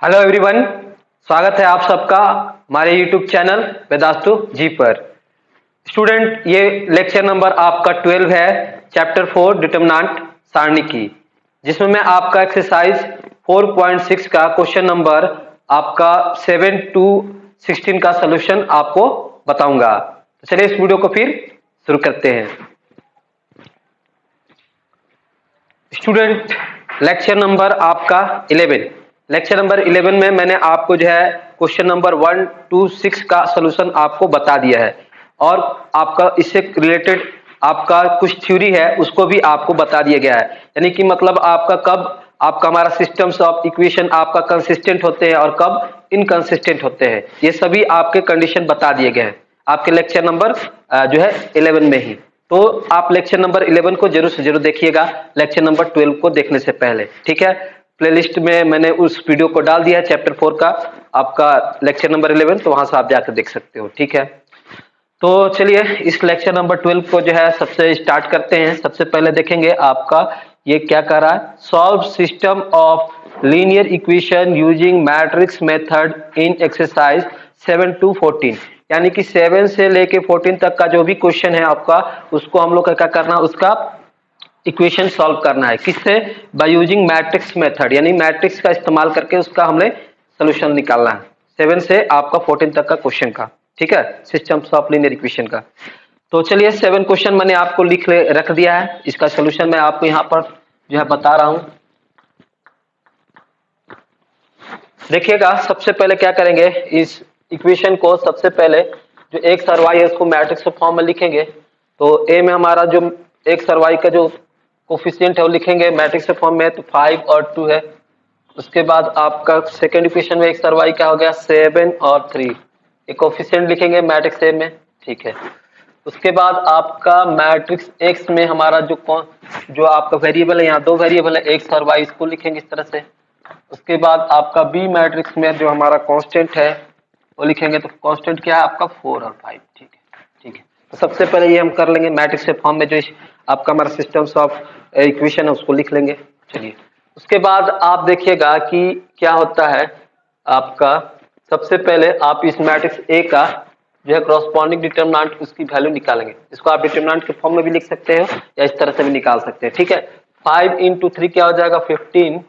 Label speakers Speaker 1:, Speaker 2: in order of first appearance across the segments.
Speaker 1: Hello everyone, स्वागत है आप सबका हमारे यूट्यूब चैनल वेदास्तु जी पर। स्टूडेंट, ये लेक्चर नंबर आपका 12 है, चैप्टर 4 डिटरमिनेंट सारणी की, जिसमें मैं आपका एक्सरसाइज 4.6 का क्वेश्चन नंबर आपका 7 to 16 का सलूशन आपको बताऊंगा। तो चलिए इस वीडियो को फिर शुरू करते हैं। स्टूडेंट, लेक्चर नंबर आपका 11, लेक्चर नंबर 11 में मैंने आपको जो है क्वेश्चन नंबर 1 to 6 का सलूशन आपको बता दिया है और आपका इससे रिलेटेड आपका कुछ थ्योरी है उसको भी आपको बता दिया गया है। यानी कि मतलब आपका कब आपका हमारा सिस्टम्स ऑफ इक्वेशन आपका कंसिस्टेंट होते हैं और कब इनकंसिस्टेंट होते हैं, ये सभी आपके कंडीशन बता दिए गए हैं आपके लेक्चर नंबर जो है 11 में ही। तो आप लेक्चर नंबर 11 को जरूर से जरूर देखिएगा लेक्चर नंबर 12 को देखने से पहले, ठीक है। प्लेलिस्ट में मैंने उस वीडियो को डाल दिया है चैप्टर 4 का आपका लेक्चर नंबर 11, तो वहां से आप जाकर देख सकते हो, ठीक है। तो चलिए इस लेक्चर नंबर 12 को जो है सबसे स्टार्ट करते हैं। सबसे पहले देखेंगे आपका ये क्या कर रहा है, solve system of linear equation using matrix method in exercise 7 to 14। यानी कि 7 से लेके 14 तक का जो भी क्वेश्चन है आपका, उसको हम लोग का क्या करना है, उसका इक्वेशन सॉल्व करना है। किससे? बाय यूजिंग मैट्रिक्स मेथड, यानी मैट्रिक्स का इस्तेमाल करके उसका हमने सोल्यूशन निकालना है 7 से आपका 14 तक का क्वेश्चन का, ठीक है, सिस्टम्स ऑफ लीनियर इक्वेशन का। तो चलिए 7 क्वेश्चन मैंने आपको रख दिया है, इसका सोल्यूशन मैं आपको यहाँ पर जो है बता रहा हूं। देखिएगा, सबसे पहले क्या करेंगे, इस इक्वेशन को सबसे पहले जो एक सरवाई है उसको मैट्रिक्स के फॉर्म में लिखेंगे। तो ए में हमारा जो एक सरवाई का जो कोफिशिएंट है वो लिखेंगे मैट्रिक्स के फॉर्म में, तो 5 और 2 है। उसके बाद आपका सेकेंड इक्वेशन में एक सरवाई क्या हो गया, 7 और 3, एक कोफिशिएंट लिखेंगे मैट्रिक्स ए में, ठीक है। उसके बाद आपका मैट्रिक्स एक्स में हमारा जो आपका वेरिएबल है, यहाँ दो वेरिएबल है, एक्स और वाई, इसको लिखेंगे इस तरह से। उसके बाद आपका बी मैट्रिक्स में जो हमारा कांस्टेंट है वो लिखेंगे, तो कांस्टेंट क्या है आपका 4 और 5, ठीक है, ठीक है। तो सबसे पहले ये हम कर लेंगे मैट्रिक्स के फॉर्म में, जो आपका हमारा सिस्टम्स ऑफ इक्वेशन है उसको लिख लेंगे। चलिए उसके बाद आप देखिएगा कि क्या होता है आपका, सबसे पहले आप इस मैट्रिक्स ए का जो है क्रॉसपॉन्डिंग डिटरमिनेंट उसकी वैल्यू निकालेंगे। इसको आप डिटरमिनेंट के फॉर्म में भी लिख सकते हो या इस तरह से भी निकाल सकते हैं, ठीक है। 5 into 3 क्या हो जाएगा 15,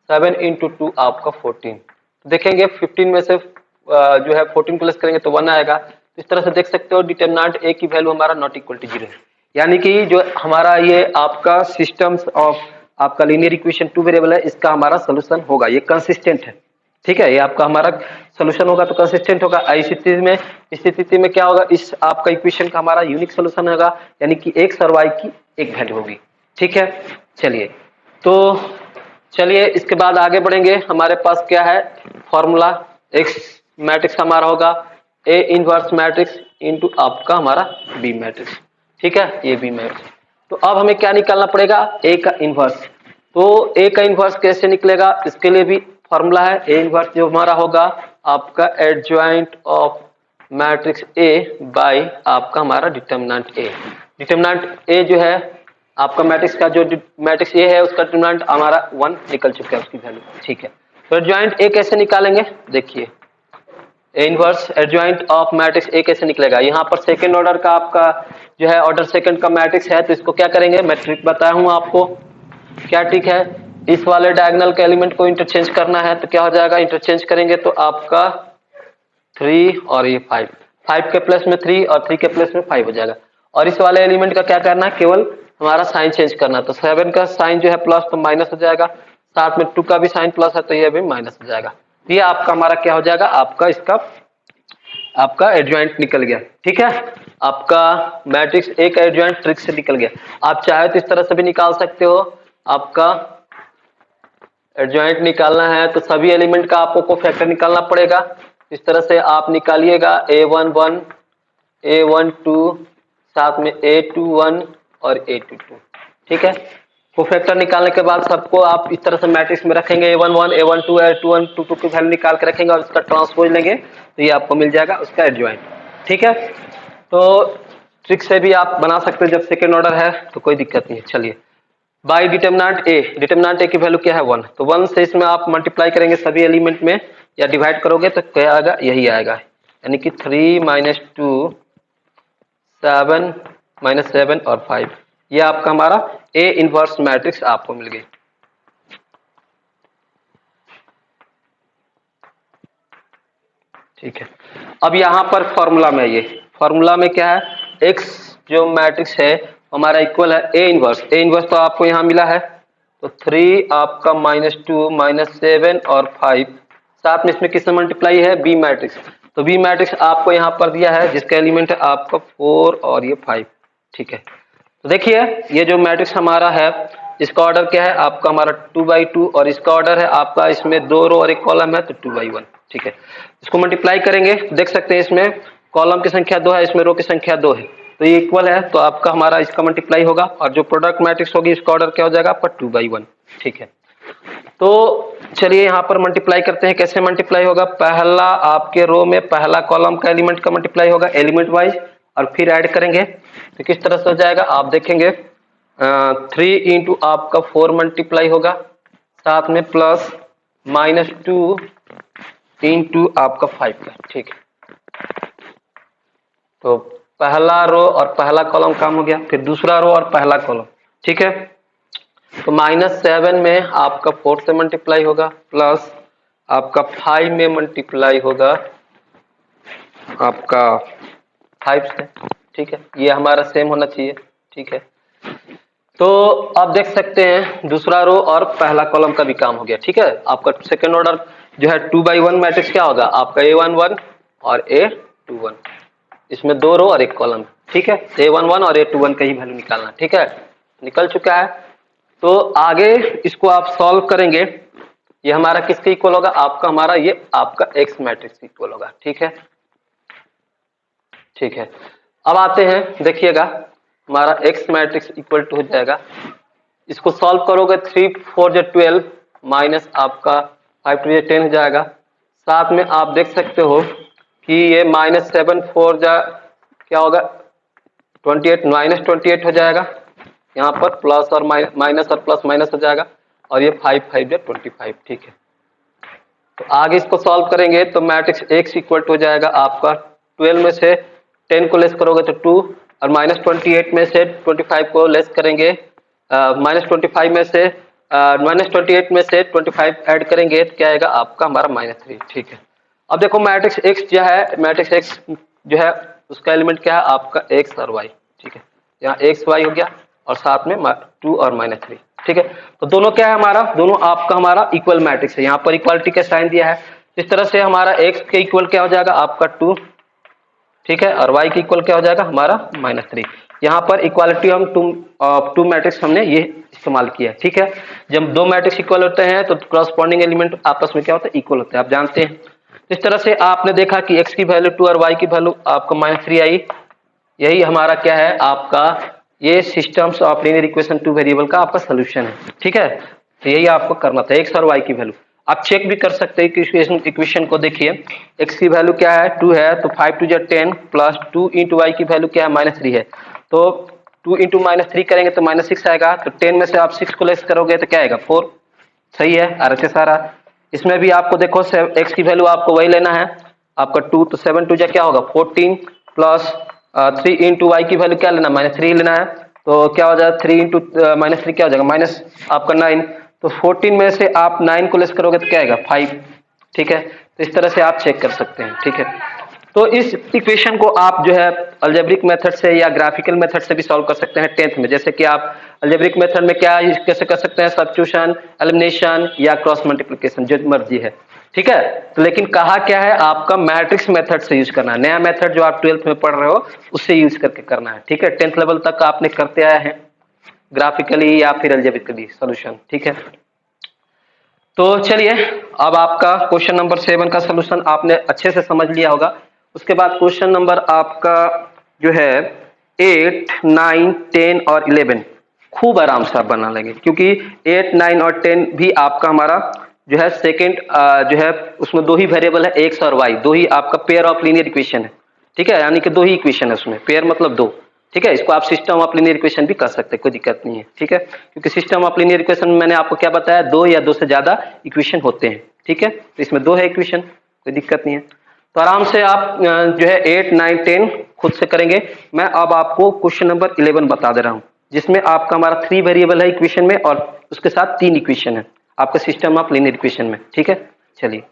Speaker 1: 7 into 2 आपका 14। देखेंगे 15 में से जो है 14 प्लस करेंगे तो 1 आएगा। इस तरह से देख सकते हो डिटरमिनेंट ए की वैल्यू हमारा नॉट इक्वल टू 0 है, यानी कि जो हमारा ये आपका सिस्टम्स ऑफ आपका लीनियर इक्वेशन 2 वेरिएबल है, इसका हमारा सोल्यूशन होगा, ये कंसिस्टेंट है, ठीक है। ये आपका हमारा सोल्यूशन होगा तो कंसिस्टेंट होगा। इस स्थिति में क्या होगा, इस आपका इक्वेशन का हमारा यूनिक सोल्यूशन होगा, यानी कि एक सरवाई की एक वैल्यू होगी, ठीक है। चलिए तो चलिए इसके बाद आगे बढ़ेंगे। हमारे पास क्या है फॉर्मूला, एक्स मैट्रिक्स हमारा होगा ए इनवर्स मैट्रिक्स इनटू आपका हमारा बी मैट्रिक्स, ठीक है, ये बी मैट्रिक्स। तो अब हमें क्या निकालना पड़ेगा, ए का इनवर्स। तो ए का इनवर्स कैसे निकलेगा, इसके लिए भी फॉर्मूला है। ए इनवर्स जो हमारा होगा आपका adjoint of matrix A by आपका हमारा डिटरमिनेंट ए। डिटरमिनेंट ए जो है आपका मैट्रिक्स का, जो मैट्रिक्स ए है उसका डिटरमिनेंट हमारा 1 निकल चुका है उसकी वैल्यू, ठीक है। तो एडजॉइंट ए कैसे निकालेंगे, देखिए A inverse adjoint of matrix ए कैसे निकलेगा। यहाँ पर सेकंड ऑर्डर का आपका जो है ऑर्डर सेकंड का मैट्रिक्स है, तो इसको क्या करेंगे, मैं ट्रिक बताया हूँ आपको, क्या ट्रिक है, इस वाले डायगोनल के एलिमेंट को इंटरचेंज करना है। तो क्या हो जाएगा, इंटरचेंज करेंगे तो आपका 3 और ये 5, 5 के प्लस में 3 और 3 के प्लस में 5 हो जाएगा। और इस वाले एलिमेंट का क्या करना है, केवल हमारा साइन चेंज करना है। तो 7 का साइन जो है प्लस तो माइनस हो जाएगा, साथ में 2 का भी साइन प्लस है तो ये भी माइनस हो जाएगा। ये आपका हमारा क्या हो जाएगा, आपका इसका आपका एडजॉइंट निकल गया, ठीक है। आपका मैट्रिक्स ए का एडजॉइंट ट्रिक से निकल गया। आप चाहे तो इस तरह से भी निकाल सकते हो। आपका एडजॉइंट निकालना है तो सभी एलिमेंट का आपको कोफैक्टर निकालना पड़ेगा। इस तरह से आप निकालिएगा a11 a12 साथ में a21 और a22, ठीक है। कोफैक्टर निकालने के बाद सबको आप इस तरह से मैट्रिक्स में रखेंगे, a11 a12 a21 22 की वैल्यू निकाल के रखेंगे और इसका ट्रांसपोज लेंगे तो ये आपको मिल जाएगा उसका एडजॉइंट, ठीक है। तो ट्रिक से भी आप बना सकते हैं, जब सेकेंड ऑर्डर है तो कोई दिक्कत नहीं है। चलिए बाई डिटर्मिनेंट ए की वैल्यू क्या है 1, तो 1 से इसमें आप मल्टीप्लाई करेंगे सभी एलिमेंट में या डिवाइड करोगे तो क्या आएगा, यही आएगा, यानी कि 3 माइनस 2 7 माइनस 7 और 5, ये आपका हमारा ए इनवर्स मैट्रिक्स आपको मिल गई। ठीक है, अब यहां पर फॉर्मूला में आइए, फॉर्मूला में क्या है, एक्स जो मैट्रिक्स है हमारा इक्वल है ए इनवर्स तो आपको यहां मिला है, तो 3 आपका माइनस 2 माइनस 7 और 5, साथ में इसमें किससे मल्टीप्लाई है, बी मैट्रिक्स, तो बी मैट्रिक्स आपको यहाँ पर दिया है जिसका एलिमेंट है आपका 4 और ये 5। ठीक है, तो देखिए ये जो मैट्रिक्स हमारा है इसका ऑर्डर क्या है आपका, हमारा 2/2 और इसका ऑर्डर है आपका, इसमें 2 रो और एक कॉलम है तो 2/1। ठीक है, इसको मल्टीप्लाई करेंगे देख सकते हैं इसमें कॉलम की संख्या 2 है, इसमें रो की संख्या 2 है, तो ये इक्वल है, तो आपका हमारा इसका मल्टीप्लाई होगा और जो प्रोडक्ट मैट्रिक्स होगी इसका ऑर्डर क्या हो जाएगा आपका 2/1। ठीक है, तो चलिए यहाँ पर मल्टीप्लाई करते हैं, कैसे मल्टीप्लाई होगा, पहला आपके रो में पहला कॉलम का एलिमेंट का मल्टीप्लाई होगा एलिमेंट वाइज और फिर ऐड करेंगे, तो किस तरह से हो जाएगा आप देखेंगे, 3 इंटू आपका 4 मल्टीप्लाई होगा, साथ में प्लस माइनस 2 इंटू आपका 5 का। ठीक है, तो पहला रो और पहला कॉलम काम हो गया, फिर दूसरा रो और पहला कॉलम। ठीक है, तो -7 में आपका 4 से मल्टीप्लाई होगा प्लस आपका 5 में मल्टीप्लाई होगा आपका 5 से। ठीक है, ये हमारा सेम होना चाहिए। ठीक है, तो आप देख सकते हैं दूसरा रो और पहला कॉलम का भी काम हो गया। ठीक है, आपका सेकेंड ऑर्डर जो है 2/1 मैट्रिक्स क्या होगा आपका A11 और A21, इसमें 2 रो और एक कॉलम। ठीक है, A11 और A21 का ही वैल्यू निकालना। ठीक है, निकल चुका है, तो आगे इसको आप सॉल्व करेंगे, ये हमारा किसके इक्वल होगा आपका, हमारा ये आपका एक्स मैट्रिक्स इक्वल होगा। ठीक है, ठीक है, अब आते हैं देखिएगा हमारा एक्स मैट्रिक्स इक्वल टू हो जाएगा, इसको सॉल्व करोगे 3 4 जो 12 माइनस आपका 5 2 10 हो जाएगा, साथ में आप देख सकते हो कि ये -7 4 जा क्या होगा 28 -28 हो जाएगा, यहाँ पर प्लस और माइनस और प्लस माइनस हो जाएगा, और ये 5 5 जो 25। ठीक है, तो आगे इसको सॉल्व करेंगे तो मैट्रिक्स एक्स इक्वल टू हो जाएगा आपका 12 में से 10 को लेस करोगे तो 2, और -28 में से 25 को लेस करेंगे, -25 में से -28 में से 25 ऐड करेंगे तो क्या आएगा आपका हमारा -3। ठीक है, अब देखो मैट्रिक्स एक्स जो है, मैट्रिक्स एक्स जो है उसका एलिमेंट क्या है आपका एक्स और वाई। ठीक है, यहाँ एक्स वाई हो गया और साथ में 2 और -3। ठीक है, तो दोनों क्या है हमारा, दोनों आपका हमारा इक्वल मैट्रिक्स है, यहाँ पर इक्वालिटी का साइन दिया है, इस तरह से हमारा एक्स के इक्वल क्या हो जाएगा आपका 2। ठीक है, और y की इक्वल क्या हो जाएगा हमारा -3। यहाँ पर इक्वालिटी हम टू मैट्रिक्स हमने ये इस्तेमाल किया है। ठीक है, जब दो मैट्रिक्स इक्वल होते हैं तो करस्पॉन्डिंग एलिमेंट आपस में क्या होता है, इक्वल होता है, आप जानते हैं। इस तरह से आपने देखा कि x की वैल्यू 2 और y की वैल्यू आपको -3 आई, यही हमारा क्या है आपका ये systems of linear equation 2 variable का आपका सोल्यूशन है। ठीक है, तो यही आपको करना था, x और y की वैल्यू आप चेक भी कर सकते हैं कि इक्वेशन को देखिए, x की वैल्यू क्या है 2 है, तो 5 2 10 प्लस 2 इंटू वाई की वैल्यू क्या है -3 है, तो 2 इंटू -3 करेंगे तो -6 आएगा, तो 10 में से आप 6 को लेस करोगे तो क्या आएगा 4। सही है, आर सारा। इसमें भी आपको देखो x की वैल्यू आपको वही लेना है आपका 2, तो 7 2 क्या होगा 14 प्लस 3 इंटू वाई की वैल्यू क्या लेना -3 लेना है, तो क्या हो जाएगा 3 इंटू -3 क्या हो जाएगा माइनस आपका 9, तो 14 में से आप 9 को लेस करोगे तो क्या आएगा 5। ठीक है, तो इस तरह से आप चेक कर सकते हैं। ठीक है, तो इस इक्वेशन को आप जो है अलजेब्रिक मेथड से या ग्राफिकल मेथड से भी सॉल्व कर सकते हैं 10th में, जैसे कि आप अलजेब्रिक मेथड में क्या कैसे कर सकते हैं, सब्स्टिट्यूशन, एलिमिनेशन या क्रॉस मल्टीप्लिकेशन, जो मर्जी है। ठीक है, तो लेकिन कहा क्या है आपका मैट्रिक्स मेथड से यूज करना है, नया मेथड जो आप 12th में पढ़ रहे हो उससे यूज करके करना है। ठीक है, 10th लेवल तक आपने करते आए हैं ग्राफिकली या फिर अलजेब्रिकली सॉल्यूशन। ठीक है, तो चलिए अब आपका क्वेश्चन नंबर 7 का सॉल्यूशन आपने अच्छे से समझ लिया होगा। उसके बाद क्वेश्चन नंबर आपका जो है 8 9 10 और 11 खूब आराम से आप बना लेंगे, क्योंकि 8 9 और 10 भी आपका हमारा जो है सेकेंड जो है उसमें दो ही वेरिएबल है एक्स और वाई, दो ही आपका पेयर ऑफ लीनियर इक्वेशन है। ठीक है, यानी कि दो ही इक्वेशन है उसमें, पेयर मतलब दो। ठीक है, इसको आप सिस्टम ऑफ लीनियर इक्वेशन भी कर सकते हैं, कोई दिक्कत नहीं है। ठीक है, क्योंकि सिस्टम ऑफ लीनियर इक्वेशन में मैंने आपको क्या बताया, दो या दो से ज्यादा इक्वेशन होते हैं। ठीक है, तो इसमें दो है इक्वेशन, कोई दिक्कत नहीं है। तो आराम से आप जो है 8, 9, 10 खुद से करेंगे। मैं अब आपको क्वेश्चन नंबर 11 बता दे रहा हूं, जिसमें आपका हमारा 3 वेरिएबल है इक्वेशन में और उसके साथ 3 इक्वेशन है आपका सिस्टम ऑफ लीनियर इक्वेशन में। ठीक है, चलिए।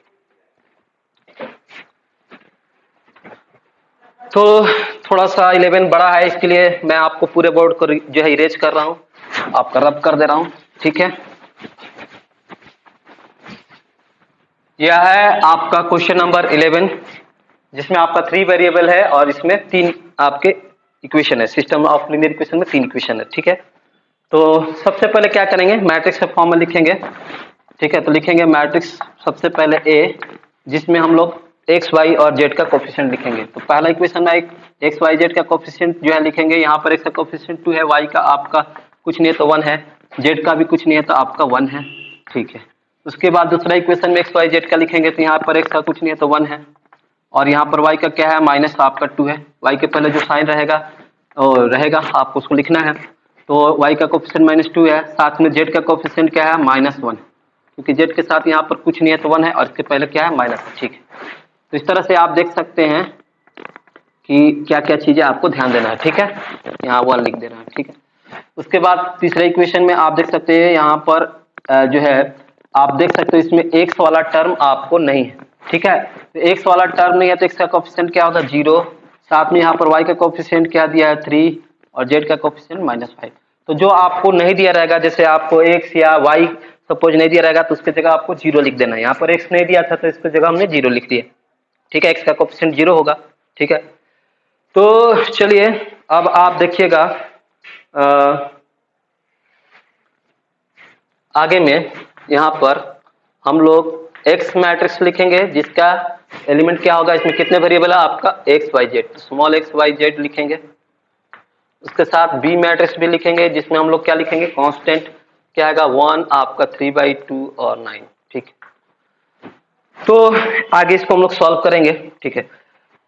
Speaker 1: तो थोड़ा सा 11 बड़ा है, इसके लिए मैं आपको पूरे बोर्ड को जो है इरेज कर रहा हूं, आपका रब कर दे रहा हूं। ठीक है, यह है आपका क्वेश्चन नंबर 11, जिसमें आपका 3 वेरिएबल है और इसमें 3 आपके इक्वेशन है। सिस्टम ऑफ लीनियर इक्वेशन में 3 इक्वेशन है। ठीक है, तो सबसे पहले क्या करेंगे, मैट्रिक्स का फॉर्म में लिखेंगे। ठीक है, तो लिखेंगे मैट्रिक्स सबसे पहले ए, जिसमें हम लोग एक्स वाई और जेड का कोफिशिएंट लिखेंगे। तो पहला इक्वेशन में एक्स वाई जेड का कोफिशिएंट जो है लिखेंगे। यहाँ पर एक्स का कोफिशिएंट 2 है, वाई का आपका कुछ नहीं है तो 1 है, जेड का भी कुछ नहीं है तो आपका 1 है। ठीक है, उसके बाद दूसरा इक्वेशन में एक्स वाई जेड का लिखेंगे, तो यहाँ पर एक्स का कुछ नहीं है तो 1 है, और यहाँ पर वाई का क्या है, माइनस आपका 2 है। वाई के पहले जो साइन रहेगा आपको उसको लिखना है। तो वाई का कोफिशिएंट -2 है, साथ में जेड का कोफिशिएंट क्या है, -1, क्योंकि जेड के साथ यहाँ पर कुछ नहीं है तो 1 है और इसके पहले क्या है, माइनस। ठीक है, तो इस तरह से आप देख सकते हैं कि क्या क्या चीजें आपको ध्यान देना है। ठीक है, यहाँ 1 लिख देना है। ठीक है, उसके बाद तीसरे इक्वेशन में आप देख सकते हैं, यहाँ पर जो है आप देख सकते हो इसमें एक्स वाला टर्म आपको नहीं है। ठीक है, तो एक्स वाला टर्म नहीं है तो एक्स का कोफिशिएंट क्या होगा, 0। साथ में यहाँ पर वाई का कोफिशिएंट क्या दिया है, 3, और जेड का कोफिशिएंट -5। तो जो आपको नहीं दिया रहेगा, जैसे आपको एक्स या वाई सपोज नहीं दिया रहेगा, तो उसकी जगह आपको 0 लिख देना है। यहाँ पर एक्स नहीं दिया था तो इसकी जगह हमने 0 लिख दिया। ठीक है, एक्स का कोफिशिएंट 0 होगा। ठीक है, तो चलिए अब आप देखिएगा आगे में यहाँ पर हम लोग एक्स मैट्रिक्स लिखेंगे, जिसका एलिमेंट क्या होगा, इसमें कितने वेरिएबल है आपका, X Y Z, small X Y Z लिखेंगे। उसके साथ बी मैट्रिक्स भी लिखेंगे, जिसमें हम लोग क्या लिखेंगे, कांस्टेंट क्या आएगा, 1 आपका 3/2 और 9। ठीक है, तो आगे इसको हम लोग सॉल्व करेंगे। ठीक है,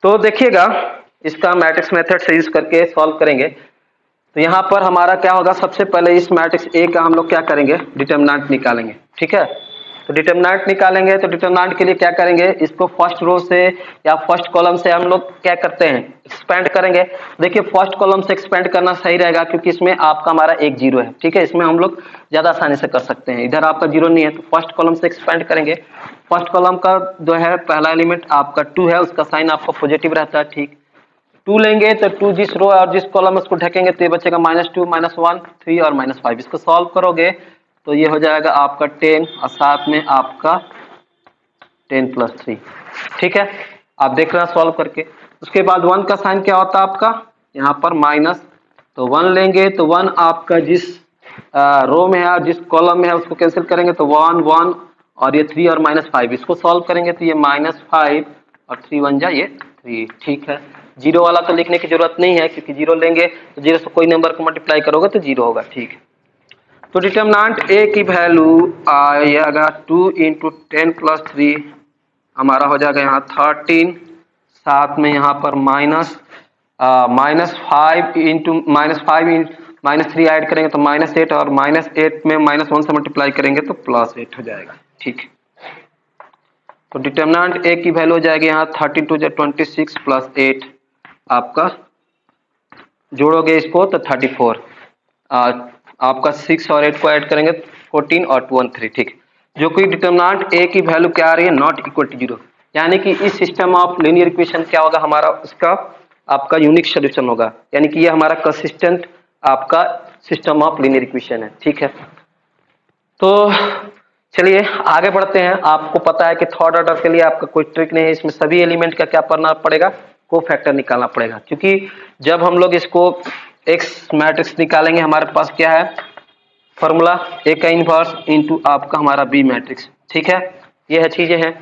Speaker 1: तो देखिएगा इसका मैट्रिक्स मेथड से यूज करके सॉल्व करेंगे। तो यहाँ पर हमारा क्या होगा, सबसे पहले इस मैट्रिक्स ए का हम लोग क्या करेंगे, डिटरमिनेंट निकालेंगे। ठीक है, तो डिटरमिनेंट निकालेंगे, तो डिटरमिनेंट के लिए क्या करेंगे, इसको फर्स्ट रो से या फर्स्ट कॉलम से हम लोग क्या करते हैं, एक्सपेंड करेंगे। देखिए फर्स्ट कॉलम से एक्सपेंड करना सही रहेगा, क्योंकि इसमें आपका हमारा एक 0 है। ठीक है, इसमें हम लोग ज्यादा आसानी से कर सकते हैं, इधर आपका 0 नहीं है तो फर्स्ट कॉलम से एक्सपेंड करेंगे। फर्स्ट कॉलम का जो है पहला एलिमेंट आपका 2 है, उसका साइन आपका पॉजिटिव रहता है। ठीक, 2 लेंगे तो 2 जिस रो और जिस कॉलम उसको ढकेंगे तो ये बचेगा -2, -1, 3 और -5। इसको सॉल्व करोगे तो ये हो जाएगा आपका 10 और साथ में आपका 10 + 3। ठीक है, आप देख रहे हैं सॉल्व करके। उसके बाद 1 का साइन क्या होता है आपका, यहाँ पर माइनस, तो 1 लेंगे तो 1 आपका जिस रो में है और जिस कॉलम में है उसको कैंसिल करेंगे तो 1, 1 और ये 3 और -5, इसको सॉल्व करेंगे तो ये -5 और 3 1 जा ये 3। ठीक है, 0 वाला तो लिखने की जरूरत नहीं है, क्योंकि 0 लेंगे तो 0 से कोई नंबर को मल्टीप्लाई करोगे तो 0 होगा। ठीक है, तो डिटरमिनेंट ए की वैल्यू आएगा 2 × 10 + 3, हमारा हो जाएगा यहाँ 13, साथ में यहाँ पर -3 ऐड करेंगे तो -8, और -8 में -1 से मल्टीप्लाई करेंगे तो +8 हो जाएगा। ठीक है, तो डिटरमिनेंट ए की वैल्यू हो जाएगी यहाँ 13 × 2 = 26 + 8, आपका जोड़ोगे इसको तो 34, आपका 6 और 8 को ऐड करेंगे 14 और 2 1 3। ठीक, जो कि डिटरमिनेंट ए की वैल्यू क्या आ रही है, नॉट इक्वल टू 0, यानी कि इस सिस्टम ऑफ लीनियर इक्वेशन क्या होगा हमारा, उसका आपका यूनिक सोल्यूशन होगा, यानी कि ये हमारा कंसिस्टेंट आपका सिस्टम ऑफ लीनियर इक्वेशन है। ठीक है, तो चलिए आगे बढ़ते हैं। आपको पता है कि थर्ड ऑर्डर के लिए आपका कोई ट्रिक नहीं है, इसमें सभी एलिमेंट का क्या करना पड़ेगा, कोफैक्टर निकालना पड़ेगा, क्योंकि जब हम लोग इसको एक्स मैट्रिक्स निकालेंगे हमारे पास क्या है फॉर्मूला, ए का इनवर्स इनटू आपका हमारा बी मैट्रिक्स। ठीक है, ये है चीजें हैं।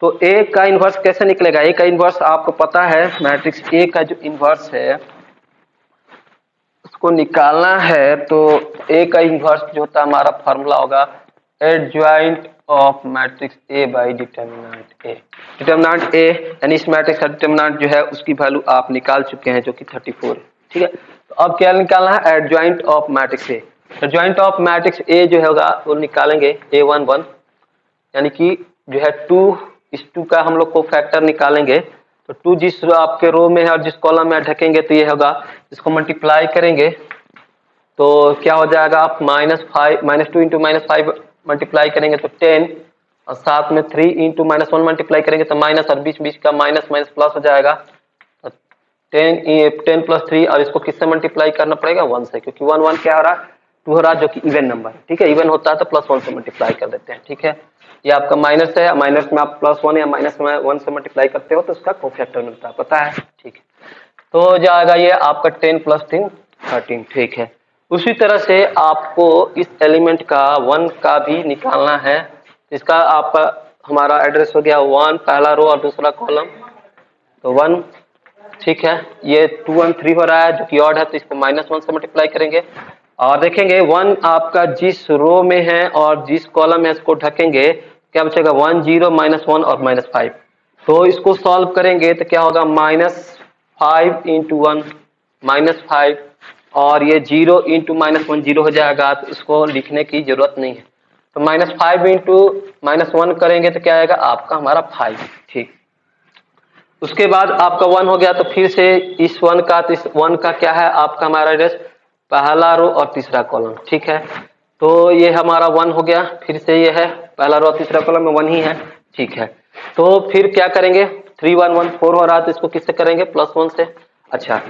Speaker 1: तो ए का इनवर्स कैसे निकलेगा, ए का इनवर्स आपको पता है, मैट्रिक्स ए का जो इनवर्स है उसको निकालना है, तो ए का इनवर्स जो होता है हमारा फॉर्मूला होगा adjoint of matrix A by determinant A. Determinant A यानी इस मैट्रिक्स का डिटरमिनेंट जो है उसकी वैल्यू आप निकाल चुके हैं, जो कि 34 है। ठीक है, तो अब क्या निकालना है, adjoint of matrix A. Adjoint of matrix ए जो होगा वो निकालेंगे A11, यानी कि जो है 2, इस 2 का हम लोग को फैक्टर निकालेंगे। तो 2 जिस आपके रो में है और जिस कॉलम में ढकेंगे तो ये होगा, इसको मल्टीप्लाई करेंगे तो क्या हो जाएगा, आप -2 इंटू -5 मल्टीप्लाई करेंगे तो 10, और साथ में 3 इंटू -1 मल्टीप्लाई करेंगे तो माइनस, और बीच बीच का माइनस माइनस प्लस हो जाएगा। 10 प्लस 3, और इसको किससे मल्टीप्लाई करना पड़ेगा, 1 से, क्योंकि 1 1 क्या हो रहा है, 2 हो रहा है, जो कि इवन नंबर, ठीक है। इवन होता है तो +1 से मल्टीप्लाई कर देते हैं, ठीक है। ये आपका माइनस है, माइनस में आप +1 या -1 से मल्टीप्लाई करते हो तो उसका कोफैक्टर मिलता है, पता है, ठीक है। तो जाएगा ये आपका 10 + 3 13, ठीक है। उसी तरह से आपको इस एलिमेंट का 1 का भी निकालना है। इसका आप हमारा एड्रेस हो गया 1 पहला रो और दूसरा कॉलम, तो 1, ठीक है। ये 2 1 3 हो रहा है जो कि ऑड है, तो इसको -1 से मल्टीप्लाई करेंगे और देखेंगे 1 आपका जिस रो में है और जिस कॉलम है इसको ढकेंगे, क्या बचेगा, 1 0 -1 और -5। तो इसको सॉल्व करेंगे तो क्या होगा, -5 इंटू 1 -5, और ये 0 इंटू -1 0 हो जाएगा, तो इसको लिखने की जरूरत नहीं है। तो -5 इंटू -1 करेंगे तो क्या आएगा आपका, हमारा 5, ठीक। उसके बाद आपका 1 हो गया, तो फिर से इस 1 का, तो इस 1 का क्या है आपका, हमारा एड्रेस पहला रो और तीसरा कॉलम, ठीक है। तो ये हमारा 1 हो गया, फिर से ये है पहला रो और तीसरा कॉलम में 1 ही है, ठीक है। तो फिर क्या करेंगे, 3 1 1 4 हो रहा है, तो इसको किससे करेंगे, +1 से। अच्छा,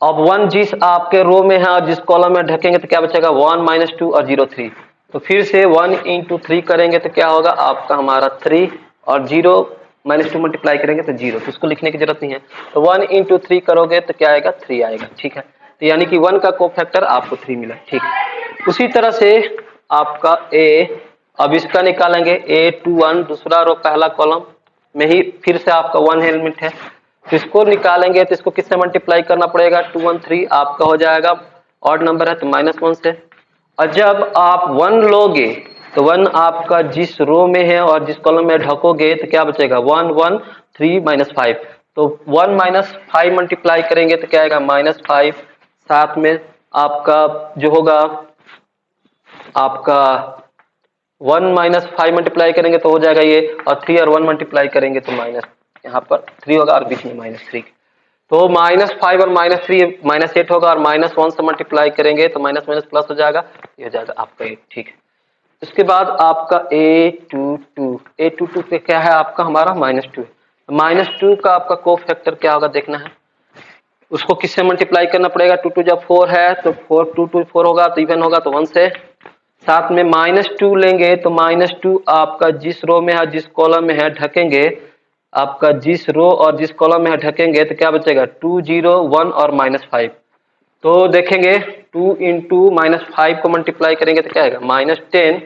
Speaker 1: अब 1 जिस आपके रो में है और जिस कॉलम में ढकेंगे तो क्या बचेगा, 1 -2 और 0 3। तो फिर से 1 इंटू 3 करेंगे तो क्या होगा आपका, हमारा 3, और 0 -2 मल्टीप्लाई करेंगे तो 0, तो इसको लिखने की जरूरत नहीं है। तो 1 इंटू 3 करोगे तो क्या आएगा, 3 आएगा, ठीक है। तो यानी कि 1 का कोफैक्टर आपको 3 मिला, ठीक है। उसी तरह से आपका A, अब इसका निकालेंगे A21, दूसरा रो पहला कॉलम में ही फिर से आपका 1 एलिमेंट है, तो इसको निकालेंगे तो इसको किससे मल्टीप्लाई करना पड़ेगा, 2 1 3 आपका हो जाएगा, ऑड नंबर है तो -1 से। और जब आप 1 लोगे तो 1 आपका जिस रो में है और जिस कॉलम में ढकोगे तो क्या बचेगा, 1 1 3 -5। तो 1 -5 मल्टीप्लाई करेंगे तो क्या आएगा, -5, साथ में आपका जो होगा आपका 1 -5 मल्टीप्लाई करेंगे तो हो जाएगा ये, और 3 और 1 मल्टीप्लाई करेंगे तो माइनस, यहाँ पर 3 होगा और बीच में -3। तो -5 और -3 -8 होगा, और -1 से मल्टीप्लाई करेंगे तो माइनस माइनस प्लस हो जाएगा, ये हो जाएगा आपका 8, ठीक है। उसके बाद आपका A22 पे क्या है आपका, हमारा -2 है। -2 का आपका कोफैक्टर क्या होगा देखना है, उसको किससे मल्टीप्लाई करना पड़ेगा, 2 2 जब 4 है तो 4 2 2 4 होगा, तो इवन होगा तो 1 से, साथ में -2 लेंगे तो -2 आपका जिस रो में है जिस कॉलम में है ढकेंगे, आपका जिस रो और जिस कॉलम में है ढकेंगे तो क्या बचेगा, 2 0 1 और -5। तो देखेंगे 2 इंटू -5 को मल्टीप्लाई करेंगे तो क्या आएगा, -10,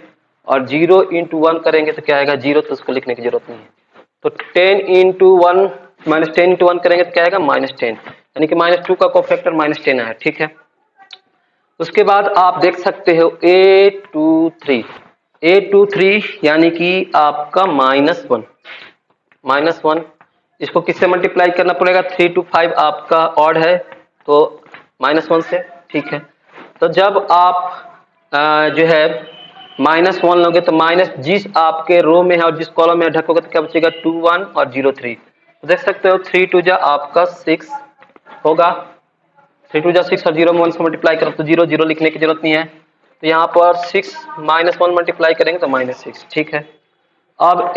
Speaker 1: और 0 इंटू 1 करेंगे तो क्या आएगा, 0, तो उसको लिखने की जरूरत नहीं है। तो 10 इंटू 1 -10 इंटू 1 करेंगे तो क्या आएगा, -10, यानी कि -2 का कोफैक्टर -10 है, ठीक है। उसके बाद आप देख सकते हो A23 यानी कि आपका -1, इसको किससे मल्टीप्लाई करना पड़ेगा, 3 to 5 आपका ऑड है तो -1 से, ठीक है। तो जब आप जो है -1 लोगे तो माइनस जिस आपके रो में है और जिस कॉलम में ढकोगे तो क्या बचेगा, 2 1 और 0 3। तो देख सकते हो 3 2 जा आपका 6 होगा, 3 2 जा 6 और 0 में 1 से मल्टीप्लाई करो तो 0 0 लिखने की जरूरत नहीं है। तो यहाँ पर 6 -1 मल्टीप्लाई करेंगे तो -6, ठीक है। अब